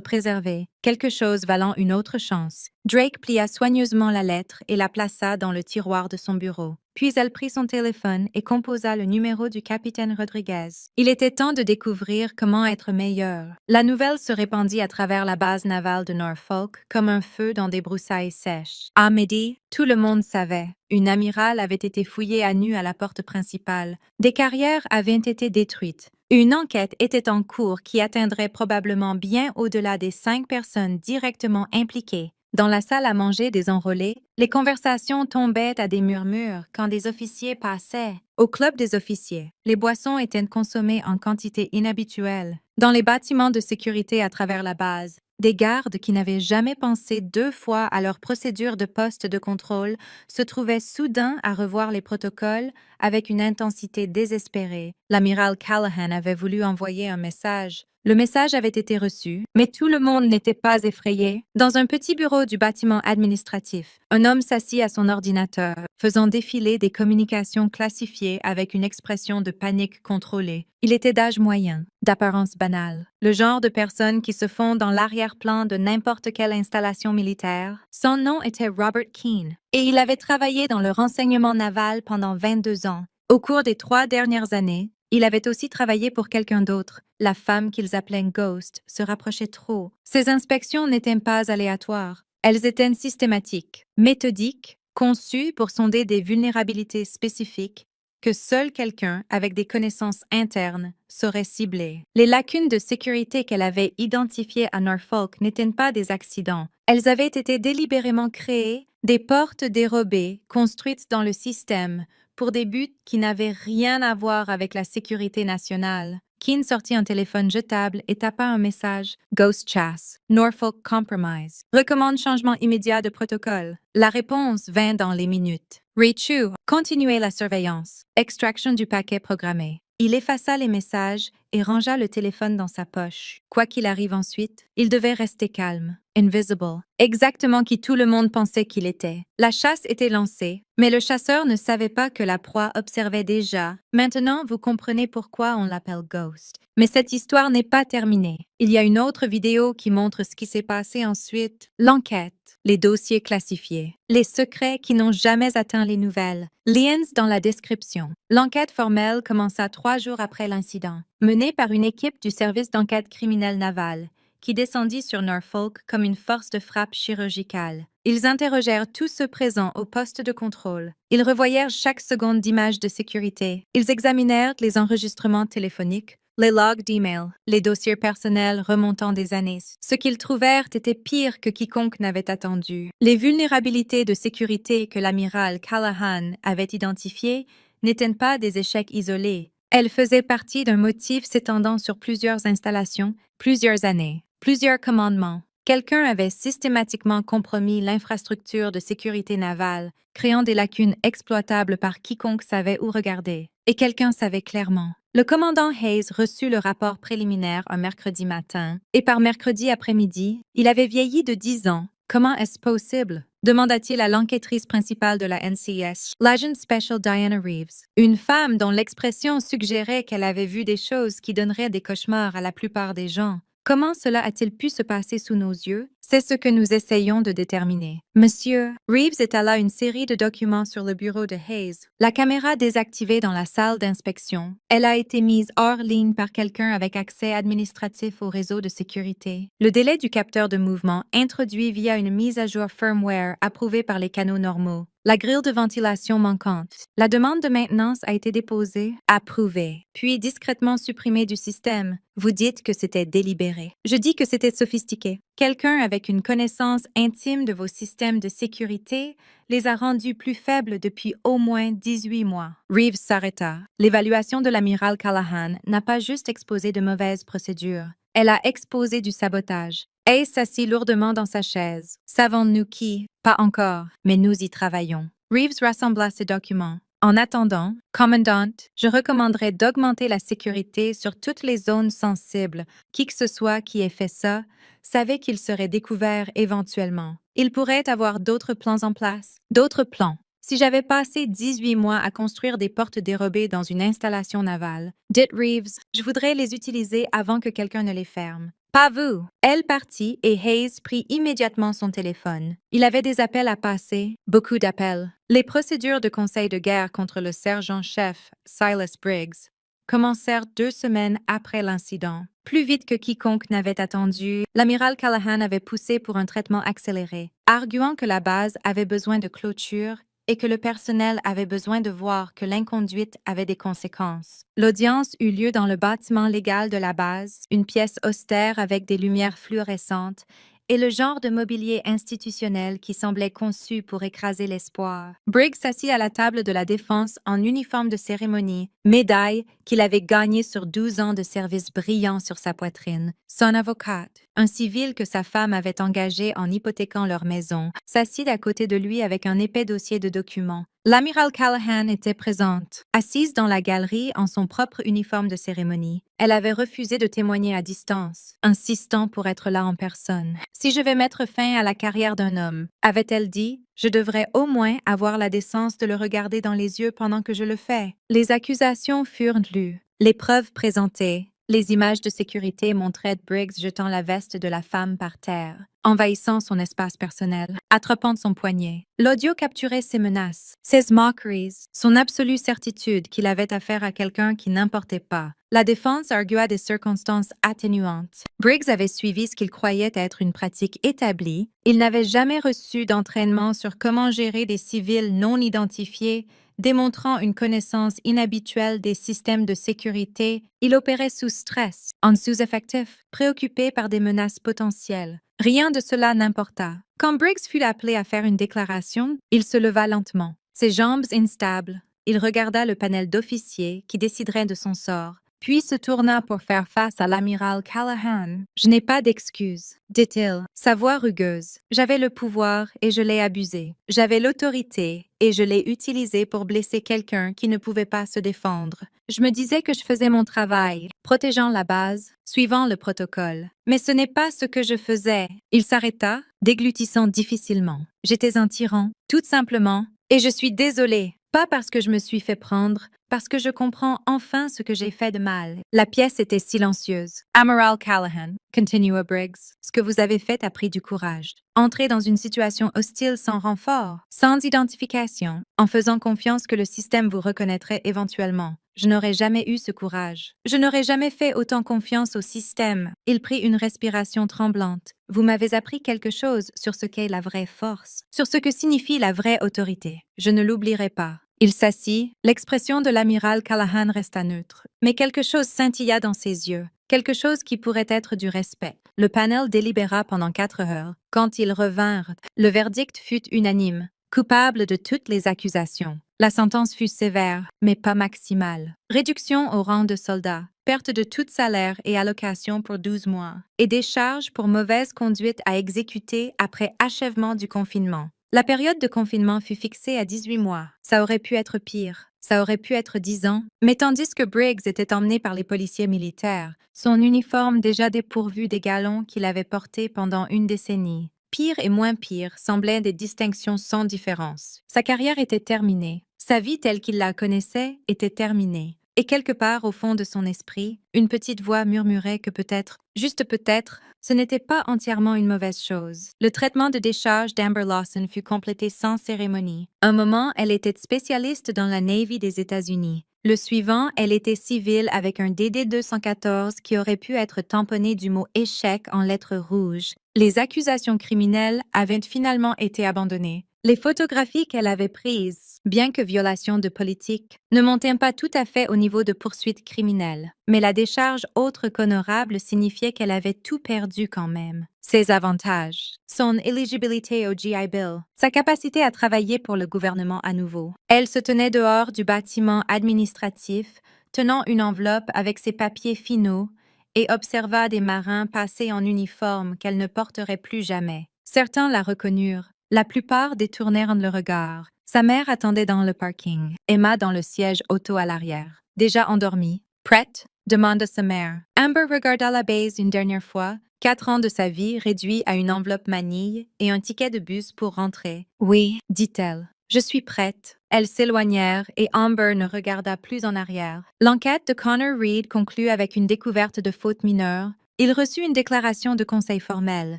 préservé, quelque chose valant une autre chance. Drake plia soigneusement la lettre et la plaça dans le tiroir de son bureau. Puis elle prit son téléphone et composa le numéro du capitaine Rodriguez. Il était temps de découvrir comment être meilleur. La nouvelle se répandit à travers la base navale de Norfolk comme un feu dans des broussailles sèches. À midi, tout le monde savait. Une amirale avait été fouillée à nu à la porte principale. Des carrières avaient été détruites. Une enquête était en cours qui atteindrait probablement bien au-delà des 5 personnes directement impliquées. Dans la salle à manger des enrôlés, les conversations tombaient à des murmures quand des officiers passaient. Au club des officiers, les boissons étaient consommées en quantité inhabituelle. Dans les bâtiments de sécurité à travers la base, des gardes qui n'avaient jamais pensé 2 fois à leur procédure de poste de contrôle se trouvaient soudain à revoir les protocoles avec une intensité désespérée. L'amiral Callahan avait voulu envoyer un message. Le message avait été reçu, mais tout le monde n'était pas effrayé. Dans un petit bureau du bâtiment administratif, un homme s'assit à son ordinateur, faisant défiler des communications classifiées avec une expression de panique contrôlée. Il était d'âge moyen, d'apparence banale, le genre de personne qui se fond dans l'arrière-plan de n'importe quelle installation militaire. Son nom était Robert Keane, et il avait travaillé dans le renseignement naval pendant 22 ans. Au cours des 3 dernières années, il avait aussi travaillé pour quelqu'un d'autre. La femme qu'ils appelaient Ghost se rapprochait trop. Ces inspections n'étaient pas aléatoires. Elles étaient systématiques, méthodiques, conçues pour sonder des vulnérabilités spécifiques que seul quelqu'un avec des connaissances internes saurait cibler. Les lacunes de sécurité qu'elle avait identifiées à Norfolk n'étaient pas des accidents. Elles avaient été délibérément créées, des portes dérobées construites dans le système pour des buts qui n'avaient rien à voir avec la sécurité nationale. Keane sortit un téléphone jetable et tapa un message. Ghost Chass, Norfolk Compromise. Recommande changement immédiat de protocole. La réponse vint dans les minutes. Ray-Chu, continuez la surveillance. Extraction du paquet programmé. Il effaça les messages et rangea le téléphone dans sa poche. Quoi qu'il arrive ensuite, il devait rester calme. Invisible. Exactement qui tout le monde pensait qu'il était. La chasse était lancée, mais le chasseur ne savait pas que la proie observait déjà. Maintenant, vous comprenez pourquoi on l'appelle Ghost. Mais cette histoire n'est pas terminée. Il y a une autre vidéo qui montre ce qui s'est passé ensuite. L'enquête. Les dossiers classifiés, les secrets qui n'ont jamais atteint les nouvelles. Liens dans la description. L'enquête formelle commença 3 jours après l'incident, menée par une équipe du service d'enquête criminelle navale, qui descendit sur Norfolk comme une force de frappe chirurgicale. Ils interrogèrent tous ceux présents au poste de contrôle. Ils revoyèrent chaque seconde d'image de sécurité. Ils examinèrent les enregistrements téléphoniques, les logs d'email, les dossiers personnels remontant des années. Ce qu'ils trouvèrent était pire que quiconque n'avait attendu. Les vulnérabilités de sécurité que l'amiral Callahan avait identifiées n'étaient pas des échecs isolés. Elles faisaient partie d'un motif s'étendant sur plusieurs installations, plusieurs années, plusieurs commandements. Quelqu'un avait systématiquement compromis l'infrastructure de sécurité navale, créant des lacunes exploitables par quiconque savait où regarder. Et quelqu'un savait clairement. Le commandant Hayes reçut le rapport préliminaire un mercredi matin, et par mercredi après-midi, il avait vieilli de 10 ans. Comment est-ce possible? Demanda-t-il à l'enquêtrice principale de la NCS, l'agent special Diana Reeves, une femme dont l'expression suggérait qu'elle avait vu des choses qui donneraient des cauchemars à la plupart des gens. Comment cela a-t-il pu se passer sous nos yeux? C'est ce que nous essayons de déterminer. Monsieur, Reeves étala une série de documents sur le bureau de Hayes. La caméra désactivée dans la salle d'inspection. Elle a été mise hors ligne par quelqu'un avec accès administratif au réseau de sécurité. Le délai du capteur de mouvement introduit via une mise à jour firmware approuvée par les canaux normaux. La grille de ventilation manquante. La demande de maintenance a été déposée, approuvée, puis discrètement supprimée du système. Vous dites que c'était délibéré. Je dis que c'était sophistiqué. Quelqu'un avec une connaissance intime de vos systèmes de sécurité les a rendus plus faibles depuis au moins 18 mois. Reeves s'arrêta. L'évaluation de l'amiral Callahan n'a pas juste exposé de mauvaises procédures. Elle a exposé du sabotage. Hayes s'assit lourdement dans sa chaise. Savons-nous qui? Pas encore, mais nous y travaillons. Reeves rassembla ses documents. En attendant, Commandant, je recommanderais d'augmenter la sécurité sur toutes les zones sensibles. Qui que ce soit qui ait fait ça savait qu'il serait découvert éventuellement. Il pourrait avoir d'autres plans en place. D'autres plans. Si j'avais passé 18 mois à construire des portes dérobées dans une installation navale, dit Reeves, je voudrais les utiliser avant que quelqu'un ne les ferme. Pas vous! Elle partit et Hayes prit immédiatement son téléphone. Il avait des appels à passer, beaucoup d'appels. Les procédures de conseil de guerre contre le sergent-chef, Silas Briggs, commencèrent 2 semaines après l'incident. Plus vite que quiconque n'avait attendu, l'amiral Callahan avait poussé pour un traitement accéléré, arguant que la base avait besoin de clôture et que le personnel avait besoin de voir que l'inconduite avait des conséquences. L'audience eut lieu dans le bâtiment légal de la base, une pièce austère avec des lumières fluorescentes et le genre de mobilier institutionnel qui semblait conçu pour écraser l'espoir. Briggs s'assit à la table de la défense en uniforme de cérémonie, médaille qu'il avait gagnée sur 12 ans de service brillant sur sa poitrine. Son avocate, un civil que sa femme avait engagé en hypothéquant leur maison, s'assit à côté de lui avec un épais dossier de documents. L'amiral Callahan était présente, assise dans la galerie en son propre uniforme de cérémonie. Elle avait refusé de témoigner à distance, insistant pour être là en personne. « Si je vais mettre fin à la carrière d'un homme, avait-elle dit, je devrais au moins avoir la décence de le regarder dans les yeux pendant que je le fais. » Les accusations furent lues, les preuves présentées. Les images de sécurité montraient Briggs jetant la veste de la femme par terre, envahissant son espace personnel, attrapant son poignet. L'audio capturait ses menaces, ses moqueries, son absolue certitude qu'il avait affaire à quelqu'un qui n'importait pas. La défense argua des circonstances atténuantes. Briggs avait suivi ce qu'il croyait être une pratique établie. Il n'avait jamais reçu d'entraînement sur comment gérer des civils non identifiés, démontrant une connaissance inhabituelle des systèmes de sécurité. Il opérait sous stress, en sous-effectif, préoccupé par des menaces potentielles. Rien de cela n'importa. Quand Briggs fut appelé à faire une déclaration, il se leva lentement, ses jambes instables. Il regarda le panel d'officiers qui déciderait de son sort, puis se tourna pour faire face à l'amiral Callahan. « Je n'ai pas d'excuses, dit-il, sa voix rugueuse. J'avais le pouvoir et je l'ai abusé. J'avais l'autorité et je l'ai utilisée pour blesser quelqu'un qui ne pouvait pas se défendre. Je me disais que je faisais mon travail, protégeant la base, suivant le protocole. Mais ce n'est pas ce que je faisais. » Il s'arrêta, déglutissant difficilement. « J'étais un tyran, tout simplement, et je suis désolé. Pas parce que je me suis fait prendre, parce que je comprends enfin ce que j'ai fait de mal. » La pièce était silencieuse. « Amiral Callahan, continua Briggs, ce que vous avez fait a pris du courage. Entrer dans une situation hostile sans renfort, sans identification, en faisant confiance que le système vous reconnaîtrait éventuellement. Je n'aurais jamais eu ce courage. Je n'aurais jamais fait autant confiance au système. » Il prit une respiration tremblante. « Vous m'avez appris quelque chose sur ce qu'est la vraie force, sur ce que signifie la vraie autorité. Je ne l'oublierai pas. » Il s'assit, l'expression de l'amiral Callahan resta neutre, mais quelque chose scintilla dans ses yeux, quelque chose qui pourrait être du respect. Le panel délibéra pendant 4 heures. Quand ils revinrent, le verdict fut unanime, coupable de toutes les accusations. La sentence fut sévère, mais pas maximale. Réduction au rang de soldat, perte de tout salaire et allocation pour 12 mois, et des charges pour mauvaise conduite à exécuter après achèvement du confinement. La période de confinement fut fixée à 18 mois. Ça aurait pu être pire. Ça aurait pu être 10 ans. Mais tandis que Briggs était emmené par les policiers militaires, son uniforme déjà dépourvu des galons qu'il avait portés pendant une décennie, pire et moins pire semblaient des distinctions sans différence. Sa carrière était terminée. Sa vie telle qu'il la connaissait était terminée. Et quelque part au fond de son esprit, une petite voix murmurait que peut-être, juste peut-être, ce n'était pas entièrement une mauvaise chose. Le traitement de décharge d'Amber Lawson fut complété sans cérémonie. Un moment, elle était spécialiste dans la Navy des États-Unis. Le suivant, elle était civile avec un DD-214 qui aurait pu être tamponné du mot « échec » en lettres rouges. Les accusations criminelles avaient finalement été abandonnées. Les photographies qu'elle avait prises, bien que violation de politique, ne montaient pas tout à fait au niveau de poursuites criminelles. Mais la décharge autre qu'honorable signifiait qu'elle avait tout perdu quand même. Ses avantages, son éligibilité au GI Bill, sa capacité à travailler pour le gouvernement à nouveau. Elle se tenait dehors du bâtiment administratif, tenant une enveloppe avec ses papiers finaux, et observa des marins passer en uniforme qu'elle ne porterait plus jamais. Certains la reconnurent. La plupart détournèrent le regard. Sa mère attendait dans le parking, Emma dans le siège auto à l'arrière. Déjà endormie, prête, demanda sa mère. Amber regarda la base une dernière fois, 4 ans de sa vie réduits à une enveloppe manille et un ticket de bus pour rentrer. Oui, dit-elle. Je suis prête. Elles s'éloignèrent et Amber ne regarda plus en arrière. L'enquête de Connor Reed conclut avec une découverte de faute mineure. Il reçut une déclaration de conseil formel,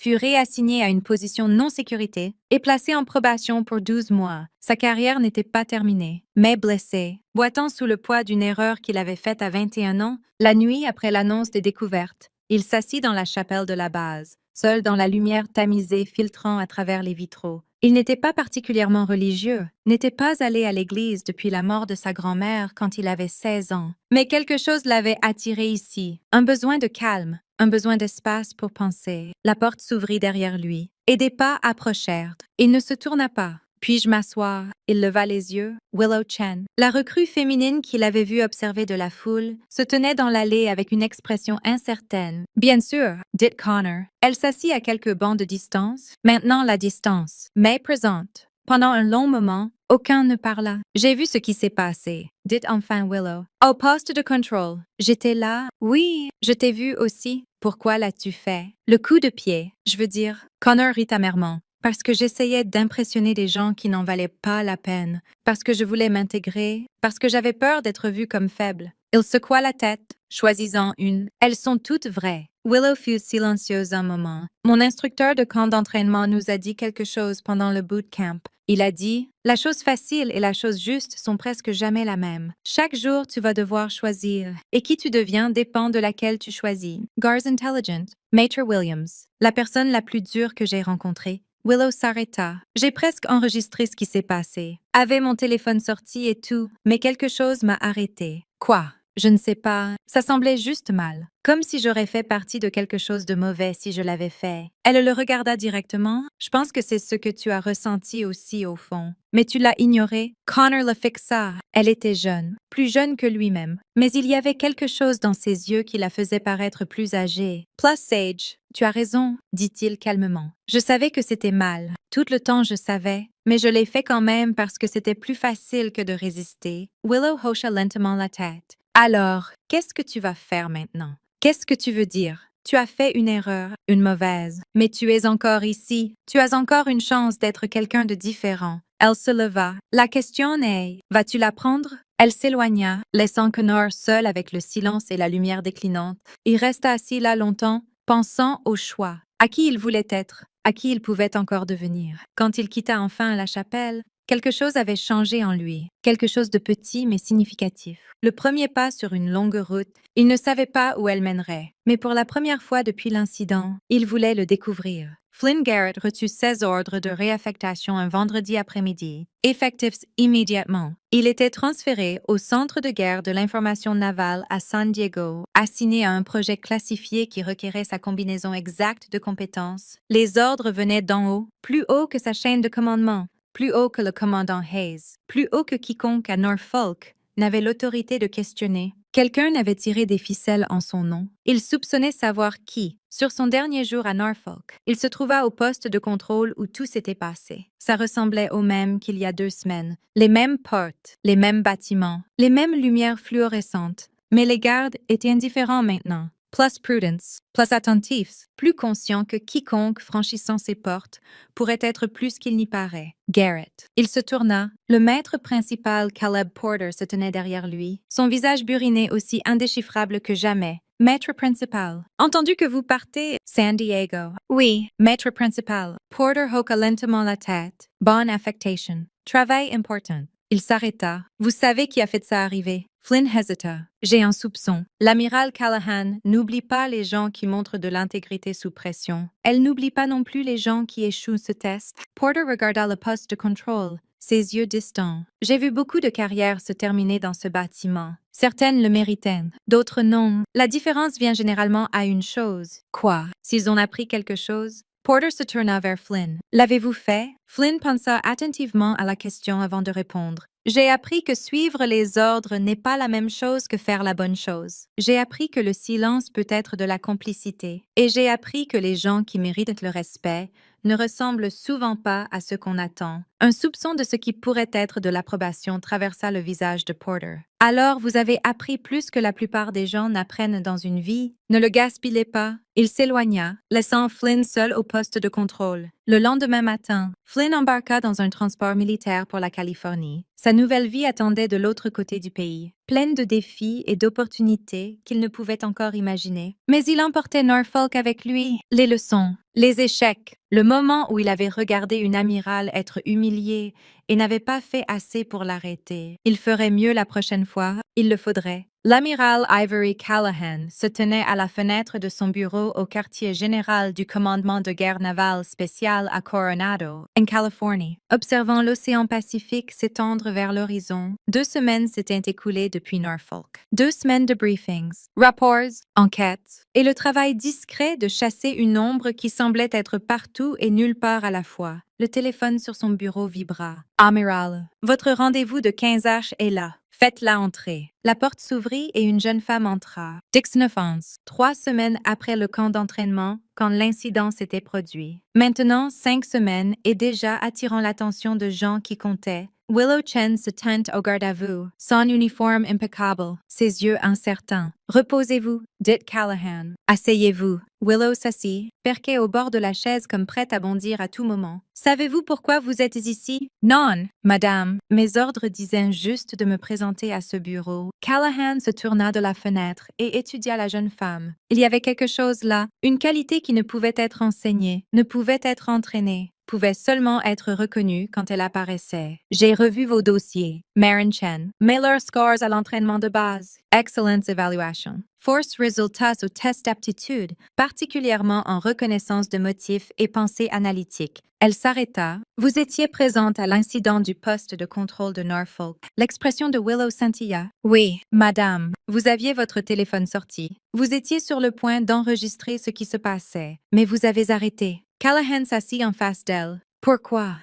fut réassigné à une position non-sécurité et placé en probation pour 12 mois. Sa carrière n'était pas terminée, mais blessé, boitant sous le poids d'une erreur qu'il avait faite à 21 ans, la nuit après l'annonce des découvertes. Il s'assit dans la chapelle de la base, seul dans la lumière tamisée filtrant à travers les vitraux. Il n'était pas particulièrement religieux, n'était pas allé à l'église depuis la mort de sa grand-mère quand il avait 16 ans. Mais quelque chose l'avait attiré ici, un besoin de calme, un besoin d'espace pour penser. La porte s'ouvrit derrière lui, et des pas approchèrent. Il ne se tourna pas. Puis-je m'asseoir? Il leva les yeux. Willow Chen, la recrue féminine qu'il avait vue observer de la foule, se tenait dans l'allée avec une expression incertaine. Bien sûr, dit Connor. Elle s'assit à quelques bancs de distance. Maintenant la distance, mais présente. Pendant un long moment, aucun ne parla. J'ai vu ce qui s'est passé, dit enfin Willow. Au poste de contrôle. J'étais là. Oui, je t'ai vu aussi. Pourquoi l'as-tu fait? Le coup de pied, je veux dire. Connor rit amèrement. Parce que j'essayais d'impressionner des gens qui n'en valaient pas la peine, parce que je voulais m'intégrer, parce que j'avais peur d'être vue comme faible. Il secoua la tête, choisissant une. Elles sont toutes vraies. Willow fut silencieuse un moment. Mon instructeur de camp d'entraînement nous a dit quelque chose pendant le bootcamp. Il a dit, la chose facile et la chose juste sont presque jamais la même. Chaque jour, tu vas devoir choisir. Et qui tu deviens dépend de laquelle tu choisis. Gars Intelligent. Maître Williams. La personne la plus dure que j'ai rencontrée. Willow s'arrêta. J'ai presque enregistré ce qui s'est passé. Avait mon téléphone sorti et tout, mais quelque chose m'a arrêté. Quoi? Je ne sais pas. Ça semblait juste mal. Comme si j'aurais fait partie de quelque chose de mauvais si je l'avais fait. Elle le regarda directement. Je pense que c'est ce que tu as ressenti aussi au fond. Mais tu l'as ignoré. Connor le fixa. Elle était jeune, plus jeune que lui-même. Mais il y avait quelque chose dans ses yeux qui la faisait paraître plus âgée. Plus sage. Tu as raison, dit-il calmement. Je savais que c'était mal. Tout le temps je savais. Mais je l'ai fait quand même parce que c'était plus facile que de résister. Willow hocha lentement la tête. Alors, qu'est-ce que tu vas faire maintenant? Qu'est-ce que tu veux dire? Tu as fait une erreur, une mauvaise, mais tu es encore ici. Tu as encore une chance d'être quelqu'un de différent. Elle se leva. La question est, vas-tu la prendre? Elle s'éloigna, laissant Connor seul avec le silence et la lumière déclinante. Il resta assis là longtemps, pensant au choix. À qui il voulait être? À qui il pouvait encore devenir? Quand il quitta enfin la chapelle, quelque chose avait changé en lui, quelque chose de petit mais significatif. Le premier pas sur une longue route, il ne savait pas où elle mènerait, mais pour la première fois depuis l'incident, il voulait le découvrir. Flynn Garrett reçut 16 ordres de réaffectation un vendredi après-midi, effectifs immédiatement. Il était transféré au Centre de guerre de l'information navale à San Diego, assigné à un projet classifié qui requérait sa combinaison exacte de compétences. Les ordres venaient d'en haut, plus haut que sa chaîne de commandement, plus haut que le commandant Hayes, plus haut que quiconque à Norfolk n'avait l'autorité de questionner. Quelqu'un avait tiré des ficelles en son nom. Il soupçonnait savoir qui. Sur son dernier jour à Norfolk, il se trouva au poste de contrôle où tout s'était passé. Ça ressemblait au même qu'il y a 2 semaines. Les mêmes portes, les mêmes bâtiments, les mêmes lumières fluorescentes. Mais les gardes étaient indifférents maintenant. Plus prudence, plus attentifs, plus conscients que quiconque franchissant ces portes pourrait être plus qu'il n'y paraît. Garrett. Il se tourna. Le maître principal, Caleb Porter, se tenait derrière lui, son visage buriné aussi indéchiffrable que jamais. Maître principal. Entendu que vous partez, San Diego. Oui, maître principal. Porter hocha lentement la tête. Bonne affectation. Travail important. Il s'arrêta. Vous savez qui a fait ça arriver? Flynn hésita. J'ai un soupçon. L'amiral Callahan n'oublie pas les gens qui montrent de l'intégrité sous pression. Elle n'oublie pas non plus les gens qui échouent ce test. Porter regarda le poste de contrôle, ses yeux distants. J'ai vu beaucoup de carrières se terminer dans ce bâtiment. Certaines le méritaient, d'autres non. La différence vient généralement à une chose. Quoi? S'ils ont appris quelque chose? Porter se tourna vers Flynn. L'avez-vous fait? Flynn pensa attentivement à la question avant de répondre. J'ai appris que suivre les ordres n'est pas la même chose que faire la bonne chose. J'ai appris que le silence peut être de la complicité. Et j'ai appris que les gens qui méritent le respect ne ressemblent souvent pas à ce qu'on attend. Un soupçon de ce qui pourrait être de l'approbation traversa le visage de Porter. Alors vous avez appris plus que la plupart des gens n'apprennent dans une vie. Ne le gaspillez pas. Il s'éloigna, laissant Flynn seul au poste de contrôle. Le lendemain matin, Flynn embarqua dans un transport militaire pour la Californie. Sa nouvelle vie attendait de l'autre côté du pays, pleine de défis et d'opportunités qu'il ne pouvait encore imaginer. Mais il emportait Norfolk avec lui. Les leçons, les échecs, le moment où il avait regardé une amirale être humiliée et n'avait pas fait assez pour l'arrêter. Il ferait mieux la prochaine fois, il le faudrait. L'amiral Ivory Callahan se tenait à la fenêtre de son bureau au quartier général du commandement de guerre navale spécial à Coronado, en Californie. Observant l'océan Pacifique s'étendre vers l'horizon, 2 semaines s'étaient écoulées depuis Norfolk. 2 semaines de briefings, rapports, enquêtes, et le travail discret de chasser une ombre qui semblait être partout et nulle part à la fois. Le téléphone sur son bureau vibra. Amiral, votre rendez-vous de 15h est là. Faites-la entrer. La porte s'ouvrit et une jeune femme entra. Dixon Offense, 3 semaines après le camp d'entraînement, quand l'incident s'était produit. Maintenant, 5 semaines et déjà attirant l'attention de gens qui comptaient. Willow Chen se tint au garde à vous, son uniforme impeccable, ses yeux incertains. Reposez-vous, dit Callahan. Asseyez-vous. Willow s'assit, perquée au bord de la chaise comme prête à bondir à tout moment. Savez-vous pourquoi vous êtes ici? Non, madame. Mes ordres disaient juste de me présenter à ce bureau. Callahan se tourna de la fenêtre et étudia la jeune femme. Il y avait quelque chose là, une qualité qui ne pouvait être enseignée, ne pouvait être entraînée, pouvait seulement être reconnue quand elle apparaissait. J'ai revu vos dossiers. Maren Chen. Miller scores à l'entraînement de base. Excellence Evaluation. Force résultats au test d'aptitude, particulièrement en reconnaissance de motifs et pensée analytique. Elle s'arrêta. Vous étiez présente à l'incident du poste de contrôle de Norfolk. L'expression de Willow scintilla. Oui, madame. Vous aviez votre téléphone sorti. Vous étiez sur le point d'enregistrer ce qui se passait, mais vous avez arrêté. Callahan s'assit en face d'elle. Pourquoi?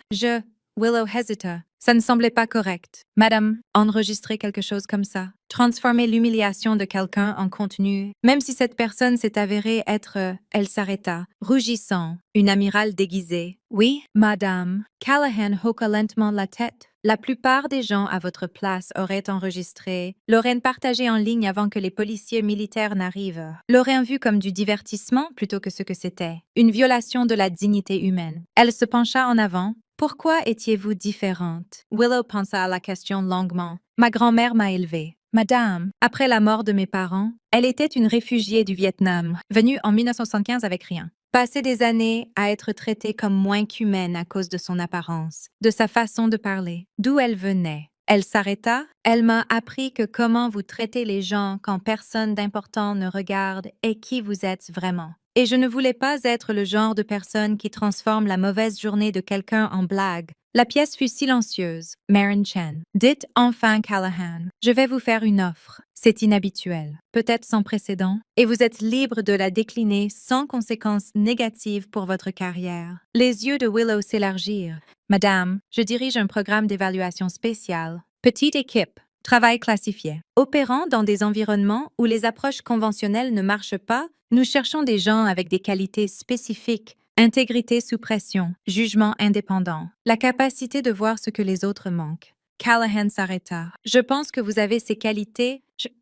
Willow hésita. Ça ne semblait pas correct. Madame, enregistrer quelque chose comme ça, transformer l'humiliation de quelqu'un en contenu, même si cette personne s'est avérée être... Elle s'arrêta, rougissant, une amirale déguisée. Oui, madame. Callahan hoqua lentement la tête. La plupart des gens à votre place auraient enregistré, l'auraient partagé en ligne avant que les policiers militaires n'arrivent, l'auraient vu comme du divertissement plutôt que ce que c'était, une violation de la dignité humaine. Elle se pencha en avant. Pourquoi étiez-vous différente? Willow pensa à la question longuement. Ma grand-mère m'a élevée. Madame, après la mort de mes parents, elle était une réfugiée du Vietnam, venue en 1975 avec rien. Passé des années à être traitée comme moins qu'humaine à cause de son apparence, de sa façon de parler, d'où elle venait. Elle s'arrêta. Elle m'a appris que comment vous traitez les gens quand personne d'important ne regarde et qui vous êtes vraiment. Et je ne voulais pas être le genre de personne qui transforme la mauvaise journée de quelqu'un en blague. La pièce fut silencieuse. Maren Chen. Dites enfin Callahan. Je vais vous faire une offre. C'est inhabituel, peut-être sans précédent, et vous êtes libre de la décliner sans conséquences négatives pour votre carrière. Les yeux de Willow s'élargirent. Madame, je dirige un programme d'évaluation spécial. Petite équipe. Travail classifié. Opérant dans des environnements où les approches conventionnelles ne marchent pas, nous cherchons des gens avec des qualités spécifiques, intégrité sous pression, jugement indépendant, la capacité de voir ce que les autres manquent. Callahan s'arrêta. Je pense que vous avez ces qualités.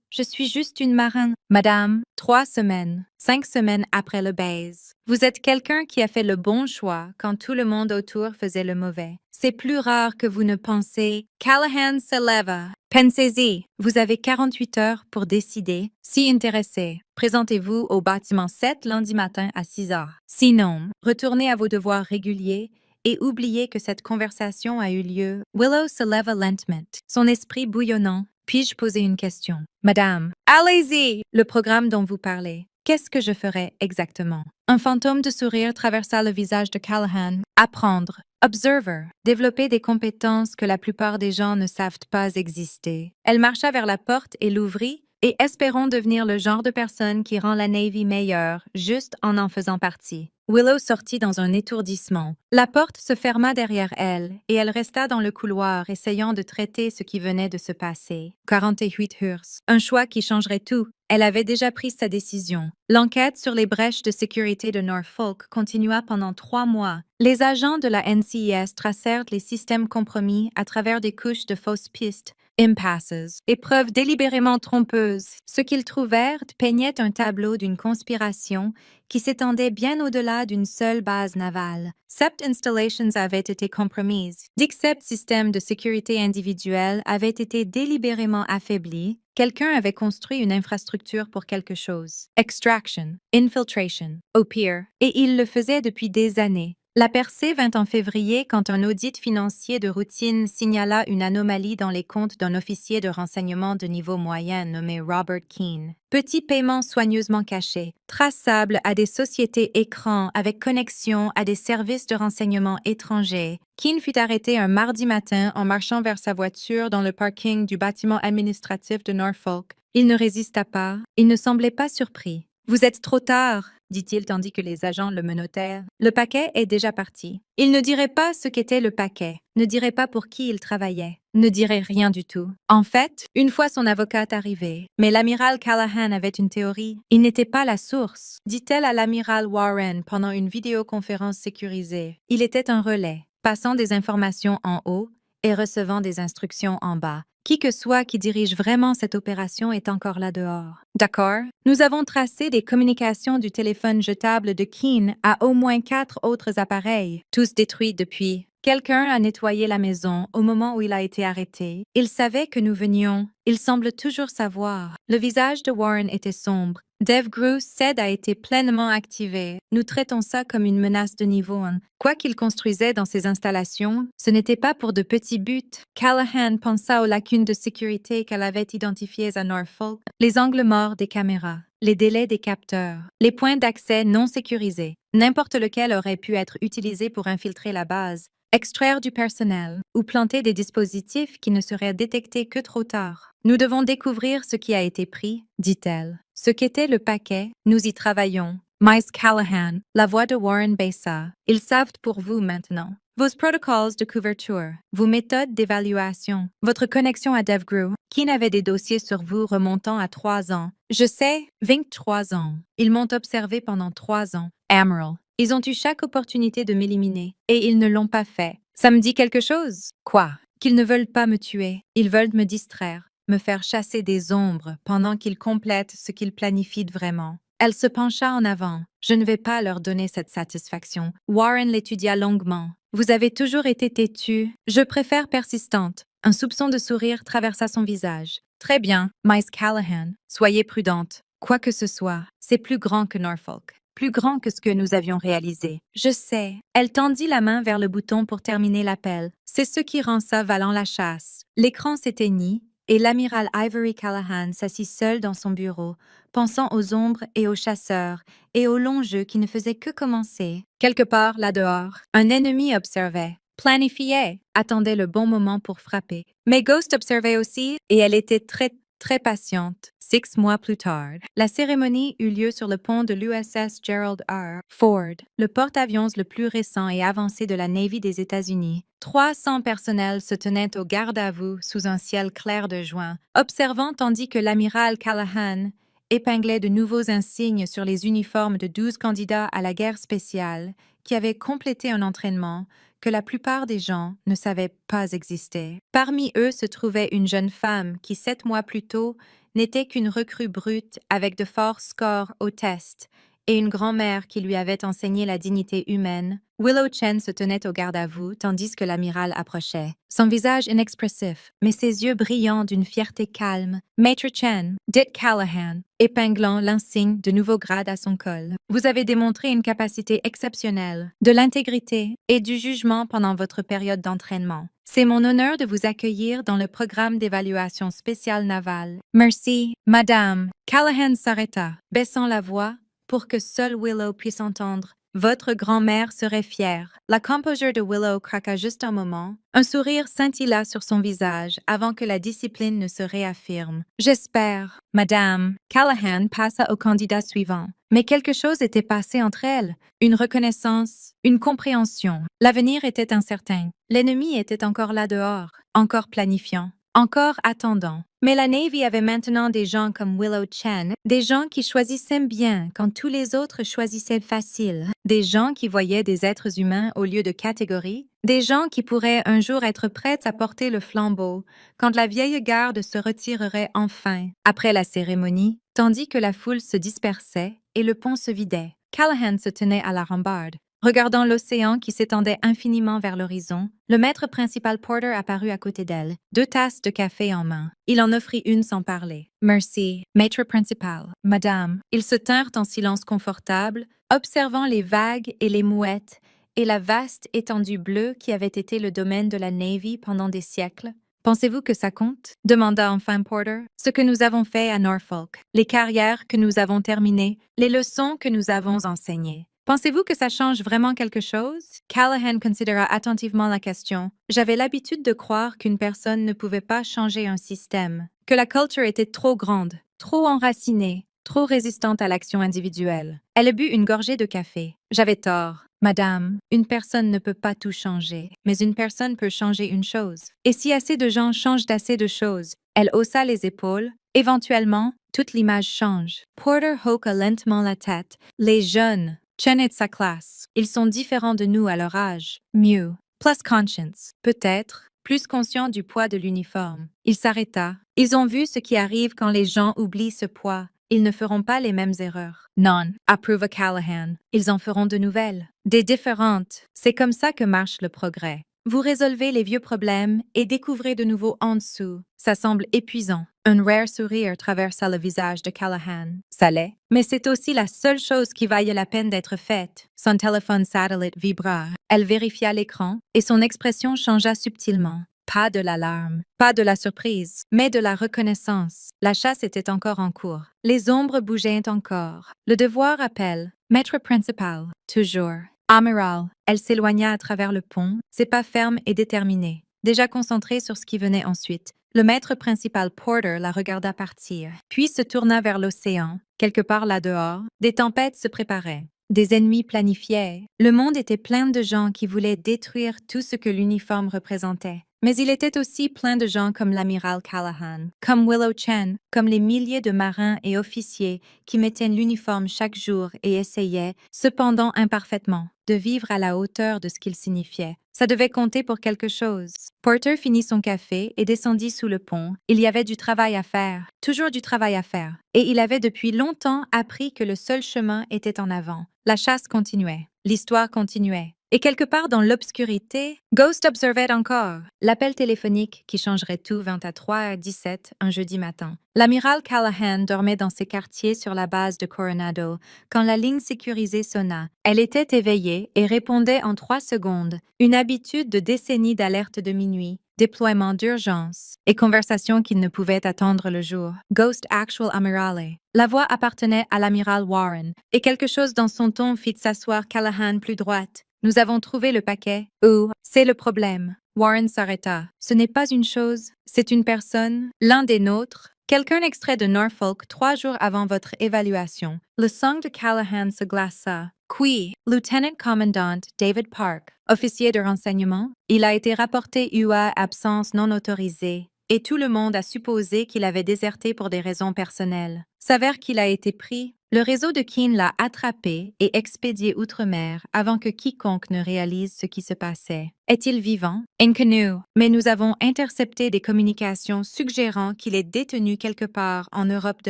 Je suis juste une marine. Madame, 3 semaines, 5 semaines après le baise. Vous êtes quelqu'un qui a fait le bon choix quand tout le monde autour faisait le mauvais. C'est plus rare que vous ne pensez. Callahan se leva. Pensez-y. Vous avez 48 heures pour décider. Si intéressé, présentez-vous au bâtiment 7 lundi matin à 6 heures. Sinon, retournez à vos devoirs réguliers et oubliez que cette conversation a eu lieu. Willow se leva lentement, son esprit bouillonnant. Puis-je poser une question? Madame, allez-y! Le programme dont vous parlez. Qu'est-ce que je ferais exactement? Un fantôme de sourire traversa le visage de Callahan. Apprendre. Observer. Développer des compétences que la plupart des gens ne savent pas exister. Elle marcha vers la porte et l'ouvrit, et espérons devenir le genre de personne qui rend la Navy meilleure, juste en faisant partie. Willow sortit dans un étourdissement. La porte se ferma derrière elle, et elle resta dans le couloir, essayant de traiter ce qui venait de se passer. 48 heures. Un choix qui changerait tout. Elle avait déjà pris sa décision. L'enquête sur les brèches de sécurité de Norfolk continua pendant 3 mois. Les agents de la NCIS tracèrent les systèmes compromis à travers des couches de fausses pistes, impasses, et preuves délibérément trompeuses. Ce qu'ils trouvèrent peignait un tableau d'une conspiration qui s'étendait bien au-delà d'une seule base navale. 7 installations avaient été compromises. 17 systèmes de sécurité individuelle avaient été délibérément affaiblis. Quelqu'un avait construit une infrastructure pour quelque chose. Extraction, infiltration, au pire, et il le faisait depuis des années. La percée vint en février quand un audit financier de routine signala une anomalie dans les comptes d'un officier de renseignement de niveau moyen nommé Robert Keane. Petit paiement soigneusement caché, traçable à des sociétés écrans avec connexion à des services de renseignement étrangers. Keane fut arrêté un mardi matin en marchant vers sa voiture dans le parking du bâtiment administratif de Norfolk. Il ne résista pas, il ne semblait pas surpris. Vous êtes trop tard, dit-il tandis que les agents le menottèrent. Le paquet est déjà parti. Il ne dirait pas ce qu'était le paquet, ne dirait pas pour qui il travaillait, ne dirait rien du tout. En fait, une fois son avocate arrivé, mais l'amiral Callahan avait une théorie. Il n'était pas la source, dit-elle à l'amiral Warren pendant une vidéoconférence sécurisée. Il était un relais, passant des informations en haut et recevant des instructions en bas. Qui que soit qui dirige vraiment cette opération est encore là dehors. D'accord? Nous avons tracé des communications du téléphone jetable de Keane à au moins 4 autres appareils, tous détruits depuis. Quelqu'un a nettoyé la maison au moment où il a été arrêté. Il savait que nous venions. Il semble toujours savoir. Le visage de Warren était sombre. DevGru SED a été pleinement activé. Nous traitons ça comme une menace de niveau 1. Quoi qu'il construisait dans ses installations, ce n'était pas pour de petits buts. Callahan pensa aux lacunes de sécurité qu'elle avait identifiées à Norfolk, les angles morts des caméras, les délais des capteurs, les points d'accès non sécurisés. N'importe lequel aurait pu être utilisé pour infiltrer la base, extraire du personnel ou planter des dispositifs qui ne seraient détectés que trop tard. Nous devons découvrir ce qui a été pris, dit-elle. Ce qu'était le paquet, nous y travaillons. Miles Callahan, la voix de Warren baissa. Ils savent pour vous maintenant. Vos protocoles de couverture, vos méthodes d'évaluation, votre connexion à DevGru, qui n'avait des dossiers sur vous remontant à 3 ans. Je sais, 23 ans. Ils m'ont observé pendant 3 ans. Amaral. Ils ont eu chaque opportunité de m'éliminer, et ils ne l'ont pas fait. Ça me dit quelque chose? Quoi? Qu'ils ne veulent pas me tuer. Ils veulent me distraire, me faire chasser des ombres pendant qu'ils complètent ce qu'ils planifient vraiment. Elle se pencha en avant. Je ne vais pas leur donner cette satisfaction. Warren l'étudia longuement. Vous avez toujours été têtue. Je préfère persistante. Un soupçon de sourire traversa son visage. Très bien, Miss Callahan. Soyez prudente. Quoi que ce soit, c'est plus grand que Norfolk. Plus grand que ce que nous avions réalisé. Je sais. Elle tendit la main vers le bouton pour terminer l'appel. C'est ce qui rend ça valant la chasse. L'écran s'éteignit et l'amiral Ivory Callahan s'assit seul dans son bureau, pensant aux ombres et aux chasseurs et au long jeu qui ne faisait que commencer. Quelque part là-dehors, un ennemi observait, planifiait, attendait le bon moment pour frapper. Mais Ghost observait aussi et elle était très patiente. 6 mois plus tard, la cérémonie eut lieu sur le pont de l'USS Gerald R. Ford, le porte-avions le plus récent et avancé de la Navy des États-Unis. 300 personnels se tenaient au garde-à-vous sous un ciel clair de juin, observant tandis que l'amiral Callahan épinglait de nouveaux insignes sur les uniformes de 12 candidats à la guerre spéciale qui avaient complété un entraînement que la plupart des gens ne savaient pas exister. Parmi eux se trouvait une jeune femme qui, 7 mois plus tôt, n'était qu'une recrue brute avec de forts scores au test et une grand-mère qui lui avait enseigné la dignité humaine. Willow Chen se tenait au garde-à-vous tandis que l'amiral approchait. Son visage inexpressif, mais ses yeux brillants d'une fierté calme. Maître Chen, dit Callahan, épinglant l'insigne de nouveau grade à son col. Vous avez démontré une capacité exceptionnelle, de l'intégrité et du jugement pendant votre période d'entraînement. C'est mon honneur de vous accueillir dans le programme d'évaluation spéciale navale. Merci, madame. Callahan s'arrêta, baissant la voix pour que seule Willow puisse entendre. Votre grand-mère serait fière. La composure de Willow craqua juste un moment. Un sourire scintilla sur son visage avant que la discipline ne se réaffirme. J'espère, madame. Callahan passa au candidat suivant. Mais quelque chose était passé entre elles. Une reconnaissance, une compréhension. L'avenir était incertain. L'ennemi était encore là dehors, encore planifiant, encore attendant. Mais la Navy avait maintenant des gens comme Willow Chen, des gens qui choisissaient bien quand tous les autres choisissaient facile, des gens qui voyaient des êtres humains au lieu de catégories, des gens qui pourraient un jour être prêts à porter le flambeau quand la vieille garde se retirerait enfin. Après la cérémonie, tandis que la foule se dispersait et le pont se vidait, Callahan se tenait à la rambarde. Regardant l'océan qui s'étendait infiniment vers l'horizon, le maître principal Porter apparut à côté d'elle, 2 tasses de café en main. Il en offrit une sans parler. « Merci, maître principal, madame. » Ils se tinrent en silence confortable, observant les vagues et les mouettes et la vaste étendue bleue qui avait été le domaine de la Navy pendant des siècles? Pensez-vous que ça compte? Demanda enfin Porter. Ce que nous avons fait à Norfolk, les carrières que nous avons terminées, les leçons que nous avons enseignées. Pensez-vous que ça change vraiment quelque chose? Callahan considéra attentivement la question. J'avais l'habitude de croire qu'une personne ne pouvait pas changer un système, que la culture était trop grande, trop enracinée, trop résistante à l'action individuelle. Elle but une gorgée de café. J'avais tort. Madame, une personne ne peut pas tout changer, mais une personne peut changer une chose. Et si assez de gens changent d'assez de choses, elle haussa les épaules. Éventuellement, toute l'image change. Porter hoqua lentement la tête. Les jeunes, Chen est de sa classe. Ils sont différents de nous à leur âge. Mieux. Plus conscience. Peut-être. Plus conscient du poids de l'uniforme. Il s'arrêta. Ils ont vu ce qui arrive quand les gens oublient ce poids. Ils ne feront pas les mêmes erreurs. Non, approuva Callahan. Ils en feront de nouvelles. Des différentes. C'est comme ça que marche le progrès. Vous résolvez les vieux problèmes et découvrez de nouveaux en dessous. Ça semble épuisant. Un rare sourire traversa le visage de Callahan. Ça l'est. Mais c'est aussi la seule chose qui vaille la peine d'être faite. Son téléphone satellite vibra. Elle vérifia l'écran et son expression changea subtilement. Pas de l'alarme, pas de la surprise, mais de la reconnaissance. La chasse était encore en cours. Les ombres bougeaient encore. Le devoir appelle. Maître principal, toujours. Amiral. Elle s'éloigna à travers le pont, ses pas fermes et déterminés, déjà concentrée sur ce qui venait ensuite. Le maître principal Porter la regarda partir, puis se tourna vers l'océan. Quelque part là-dehors, des tempêtes se préparaient. Des ennemis planifiaient. Le monde était plein de gens qui voulaient détruire tout ce que l'uniforme représentait. Mais il était aussi plein de gens comme l'amiral Callahan, comme Willow Chen, comme les milliers de marins et officiers qui mettaient l'uniforme chaque jour et essayaient, cependant imparfaitement, de vivre à la hauteur de ce qu'il signifiait. Ça devait compter pour quelque chose. Porter finit son café et descendit sous le pont. Il y avait du travail à faire, toujours du travail à faire. Et il avait depuis longtemps appris que le seul chemin était en avant. La chasse continuait, l'histoire continuait. Et quelque part dans l'obscurité, Ghost observait encore l'appel téléphonique qui changerait tout vint à 3h17 un jeudi matin. L'amiral Callahan dormait dans ses quartiers sur la base de Coronado quand la ligne sécurisée sonna. Elle était éveillée et répondait en 3 secondes, une habitude de décennies d'alerte de minuit, déploiement d'urgence et conversation qui ne pouvaient attendre le jour. Ghost Actual Amirale. La voix appartenait à l'amiral Warren, et quelque chose dans son ton fit s'asseoir Callahan plus droite. Nous avons trouvé le paquet. Ou, c'est le problème. Warren s'arrêta. Ce n'est pas une chose, c'est une personne, l'un des nôtres. Quelqu'un extrait de Norfolk 3 jours avant votre évaluation. Le sang de Callahan se glaça. Qui, Lieutenant Commandant David Park, officier de renseignement, il a été rapporté UA absence non autorisée, et tout le monde a supposé qu'il avait déserté pour des raisons personnelles. S'avère qu'il a été pris. Le réseau de Keene l'a attrapé et expédié outre-mer avant que quiconque ne réalise ce qui se passait. Est-il vivant? Inconnu, mais nous avons intercepté des communications suggérant qu'il est détenu quelque part en Europe de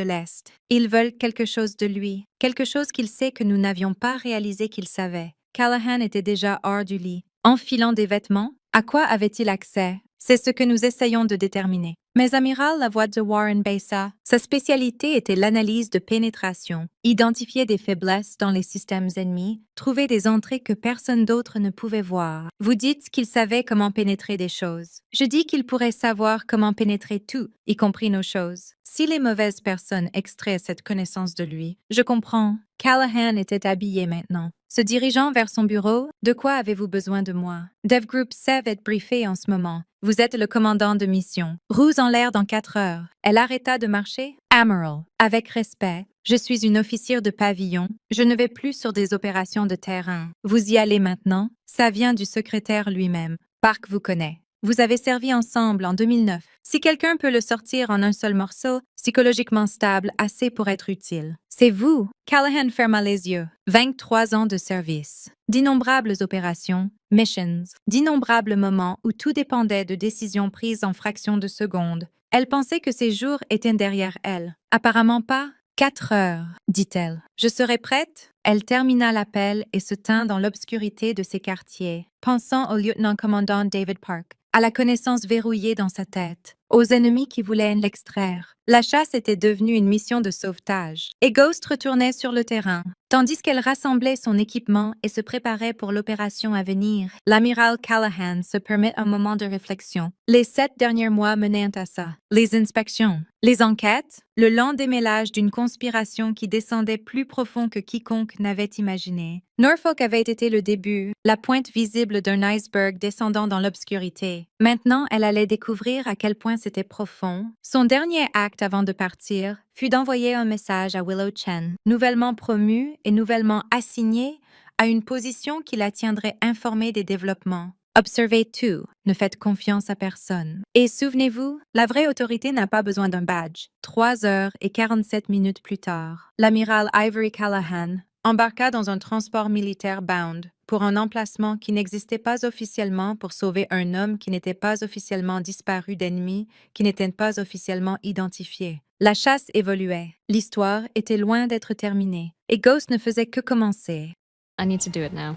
l'Est. Ils veulent quelque chose de lui, quelque chose qu'il sait que nous n'avions pas réalisé qu'il savait. Callahan était déjà hors du lit. Enfilant des vêtements, à quoi avait-il accès? C'est ce que nous essayons de déterminer. Mais amiral, la voix de Warren baissa. Sa spécialité était l'analyse de pénétration, identifier des faiblesses dans les systèmes ennemis, trouver des entrées que personne d'autre ne pouvait voir. Vous dites qu'il savait comment pénétrer des choses. Je dis qu'il pourrait savoir comment pénétrer tout, y compris nos choses. Si les mauvaises personnes extraient cette connaissance de lui, je comprends. Callahan était habillé maintenant. Se dirigeant vers son bureau, « De quoi avez-vous besoin de moi? Dev Group Sev est briefé en ce moment. Vous êtes le commandant de mission. Rouse en l'air dans 4 heures. » Elle arrêta de marcher. « Amiral, avec respect, je suis une officière de pavillon. Je ne vais plus sur des opérations de terrain. Vous y allez maintenant? Ça vient du secrétaire lui-même. Park vous connaît. Vous avez servi ensemble en 2009. Si quelqu'un peut le sortir en un seul morceau, psychologiquement stable assez pour être utile. C'est vous. » Callahan ferma les yeux. 23 ans de service. D'innombrables opérations, missions, d'innombrables moments où tout dépendait de décisions prises en fractions de secondes. Elle pensait que ces jours étaient derrière elle. Apparemment pas. 4 heures, dit-elle. Je serai prête? Elle termina l'appel et se tint dans l'obscurité de ses quartiers, pensant au lieutenant-commandant David Park, à la connaissance verrouillée dans sa tête, aux ennemis qui voulaient l'extraire. La chasse était devenue une mission de sauvetage, et Ghost retournait sur le terrain. Tandis qu'elle rassemblait son équipement et se préparait pour l'opération à venir, l'amiral Callahan se permet un moment de réflexion. Les 7 derniers mois menaient à ça. Les inspections, les enquêtes, le lent démêlage d'une conspiration qui descendait plus profond que quiconque n'avait imaginé. Norfolk avait été le début, la pointe visible d'un iceberg descendant dans l'obscurité. Maintenant, elle allait découvrir à quel point c'était profond. Son dernier acte avant de partir fut d'envoyer un message à Willow Chen, nouvellement promue et nouvellement assignée à une position qui la tiendrait informée des développements. Observez tout, ne faites confiance à personne. Et souvenez-vous, la vraie autorité n'a pas besoin d'un badge. 3 heures et 47 minutes plus tard, l'amiral Ivory Callahan embarqua dans un transport militaire bound pour un emplacement qui n'existait pas officiellement pour sauver un homme qui n'était pas officiellement disparu d'ennemis, qui n'était pas officiellement identifié. La chasse évoluait. L'histoire était loin d'être terminée. Et Ghost ne faisait que commencer. I need to do it now.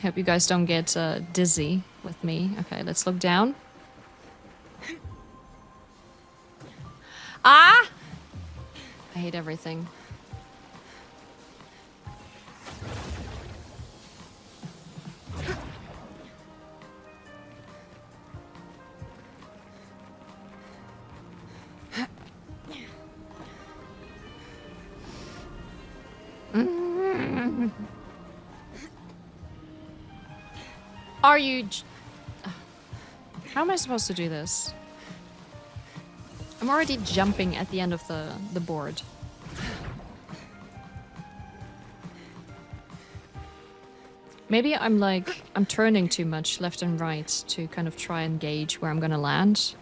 Hope you guys don't get dizzy with me. Okay, let's look down. Ah! I hate everything. Are you... How am I supposed to do this? I'm already jumping at the end of the board. Maybe I'm turning too much left and right to kind of try and gauge where I'm gonna land.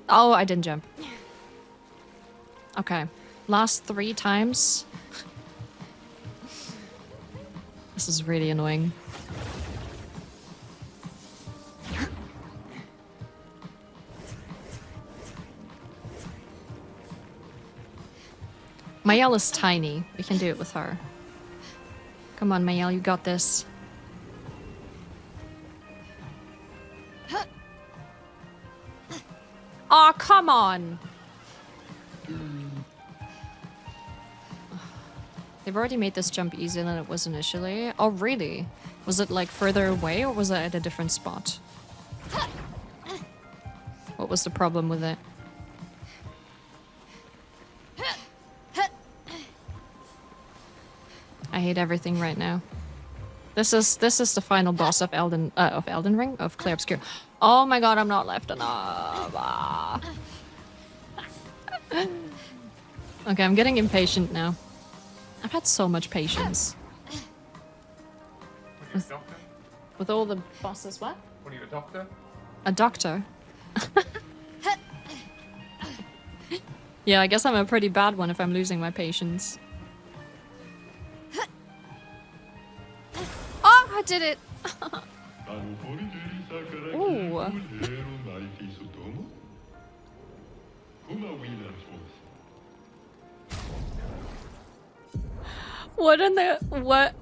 Oh, I didn't jump. Okay. Last 3 times. This is really annoying. Mayel is tiny. We can do it with her. Come on, Mayel, you got this. Aw, come on! They've already made this jump easier than it was initially. Oh, really? Was it like further away or was it at a different spot? What was the problem with it? I hate everything right now. This is the final boss of Elden Ring? Of Clair Obscur. Oh my god, I'm not left enough. Ah. Okay, I'm getting impatient now. I've had so much patience. What are you, a doctor? With all the bosses, what? What are you, a doctor? A doctor? Yeah, I guess I'm a pretty bad one if I'm losing my patience. Oh, I did it! Ooh. What in the... what?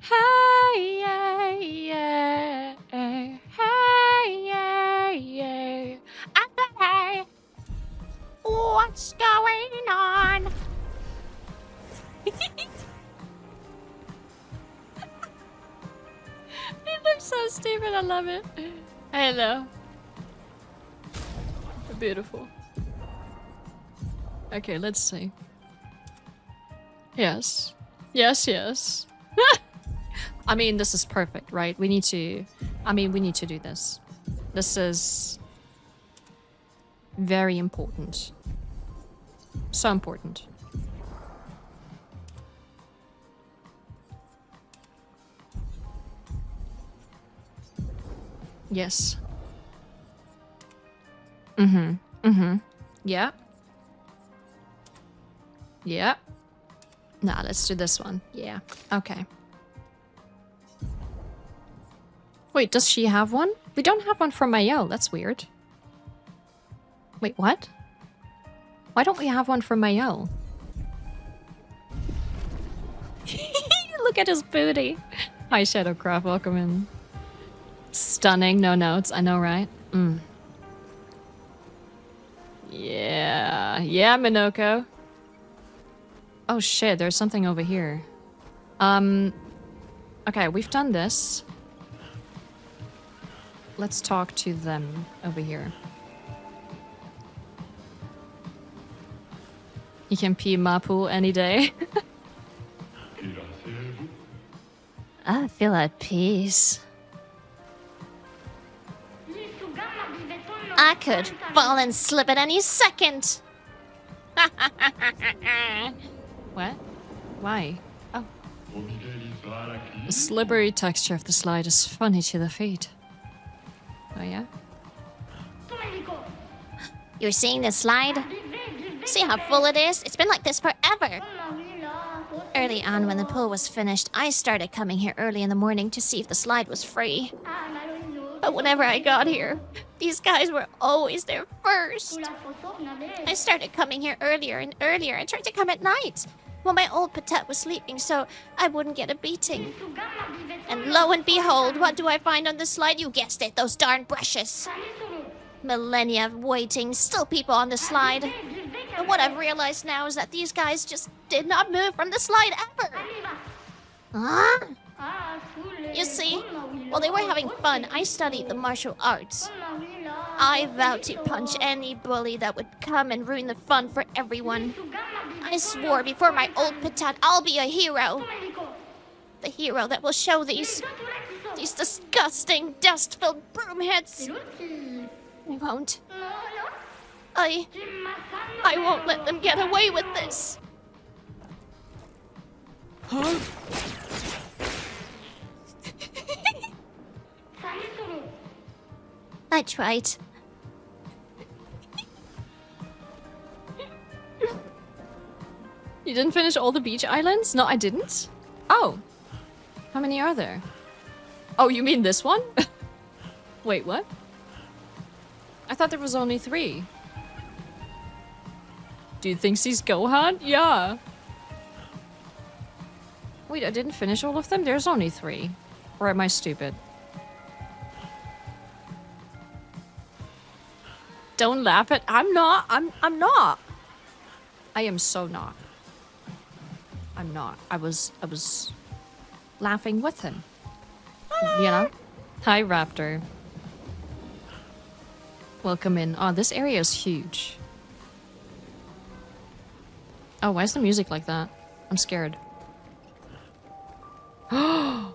Hey, yeah, yeah, hey, yeah, yeah. Hey, what's going on? It looks so stupid, I love it. Hello. Beautiful. Okay, let's see. Yes. Yes, yes. I mean, this is perfect, right? We need to... I mean, we need to do this. This is... very important. So important. Yes. Mm-hmm. Mm-hmm. Yeah. Yeah. Nah, let's do this one. Yeah. Okay. Wait, does she have one? We don't have one for Mayel. That's weird. Wait, what? Why don't we have one for Mayel? Look at his booty. Hi, Shadowcraft. Welcome in. Stunning. No notes. I know, right? Yeah. Yeah, Minoko. Oh, shit. There's something over here. Okay, we've done this. Let's talk to them over here. You can pee in my pool any day. I feel at peace. I could fall and slip at any second. What? Why? Oh. The slippery texture of the slide is funny to the feet. Oh yeah? You're seeing the slide? See how full it is? It's been like this forever. Early on, when the pool was finished, I started coming here early in the morning to see if the slide was free. But whenever I got here, these guys were always there first. I started coming here earlier and earlier. I tried to come at night, when my old Patet was sleeping, so I wouldn't get a beating. And lo and behold, what do I find on the slide? You guessed it, those darn brushes. Millennia of waiting, still people on the slide. And what I've realized now is that these guys just did not move from the slide ever. Huh? You see, while they were having fun, I studied the martial arts. I vowed to punch any bully that would come and ruin the fun for everyone. I swore before my old Patat I'll be a hero. The hero that will show these disgusting, dust-filled broomheads. I won't. I won't let them get away with this. Huh? I tried. You didn't finish all the beach islands? No, I didn't. Oh. How many are there? Oh, you mean this one? Wait, what? I thought there was only 3. Do you think she's Gohan? Yeah. Wait, I didn't finish all of them? There's only 3. Or am I stupid? Don't laugh at— I'm not. I'm not. I am so not. I'm not. I was laughing with him. You know? Hi, Raptor. Welcome in. Oh, this area is huge. Oh, why is the music like that? I'm scared. Oh,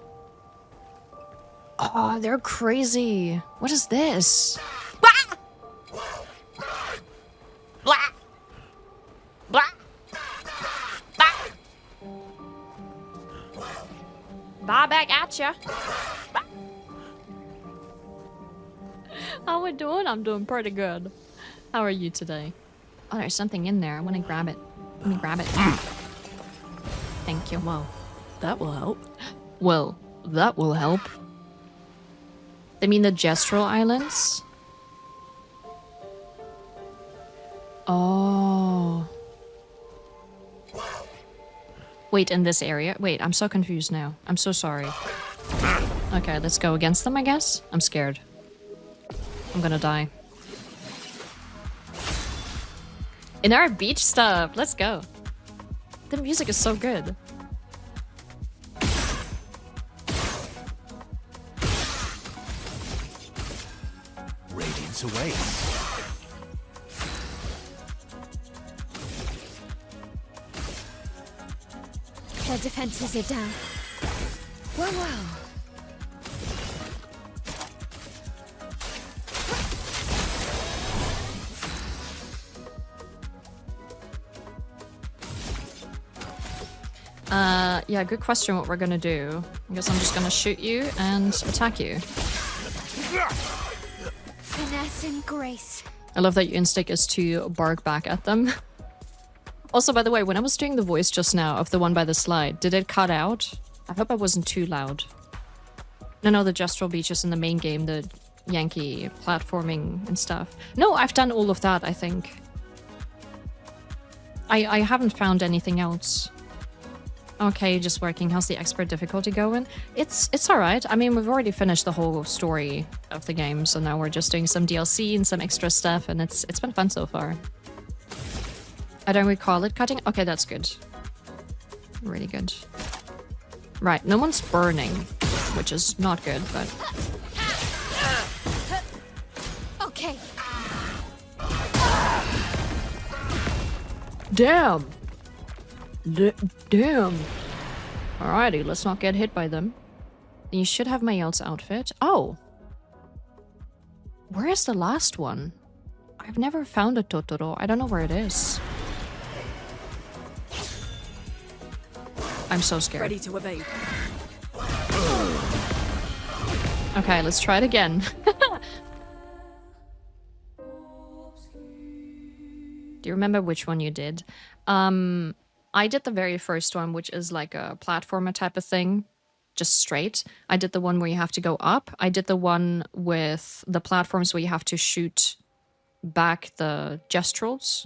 they're crazy. What is this? Blah! Blah! Blah! Bye back at ya. How we doing? I'm doing pretty good. How are you today? Oh, there's something in there. I want to grab it. Let me grab it. Thank you. Well, that will help. Well, that will help. They mean the Gestural Islands? Oh. Wait, in this area? Wait, I'm so confused now. I'm so sorry. Okay, let's go against them, I guess? I'm scared. I'm gonna die. In our beach stuff, let's go. The music is so good. Radiance awaits. Their defenses are down. Well, well. Yeah, good question what we're gonna do. I guess I'm just gonna shoot you and attack you. Finesse and grace. I love that your instinct is to bark back at them. Also, by the way, when I was doing the voice just now of the one by the slide, did it cut out? I hope I wasn't too loud. No, the Gestural Beach is in the main game, the Yankee platforming and stuff. No, I've done all of that, I think. I haven't found anything else. Okay, just working. How's the expert difficulty going? It's alright. I mean, we've already finished the whole story of the game, so now we're just doing some DLC and some extra stuff, and it's been fun so far. I don't recall it cutting. Okay, that's good. Really good. Right, no one's burning, which is not good, but... Okay. Damn! Damn! Alrighty, let's not get hit by them. You should have Mayel's outfit. Oh! Where is the last one? I've never found a Totoro. I don't know where it is. I'm so scared. Ready to evade. Okay, let's try it again. Do you remember which one you did? I did the very first one, which is like a platformer type of thing. Just straight. I did the one where you have to go up. I did the one with the platforms where you have to shoot back the gestrals.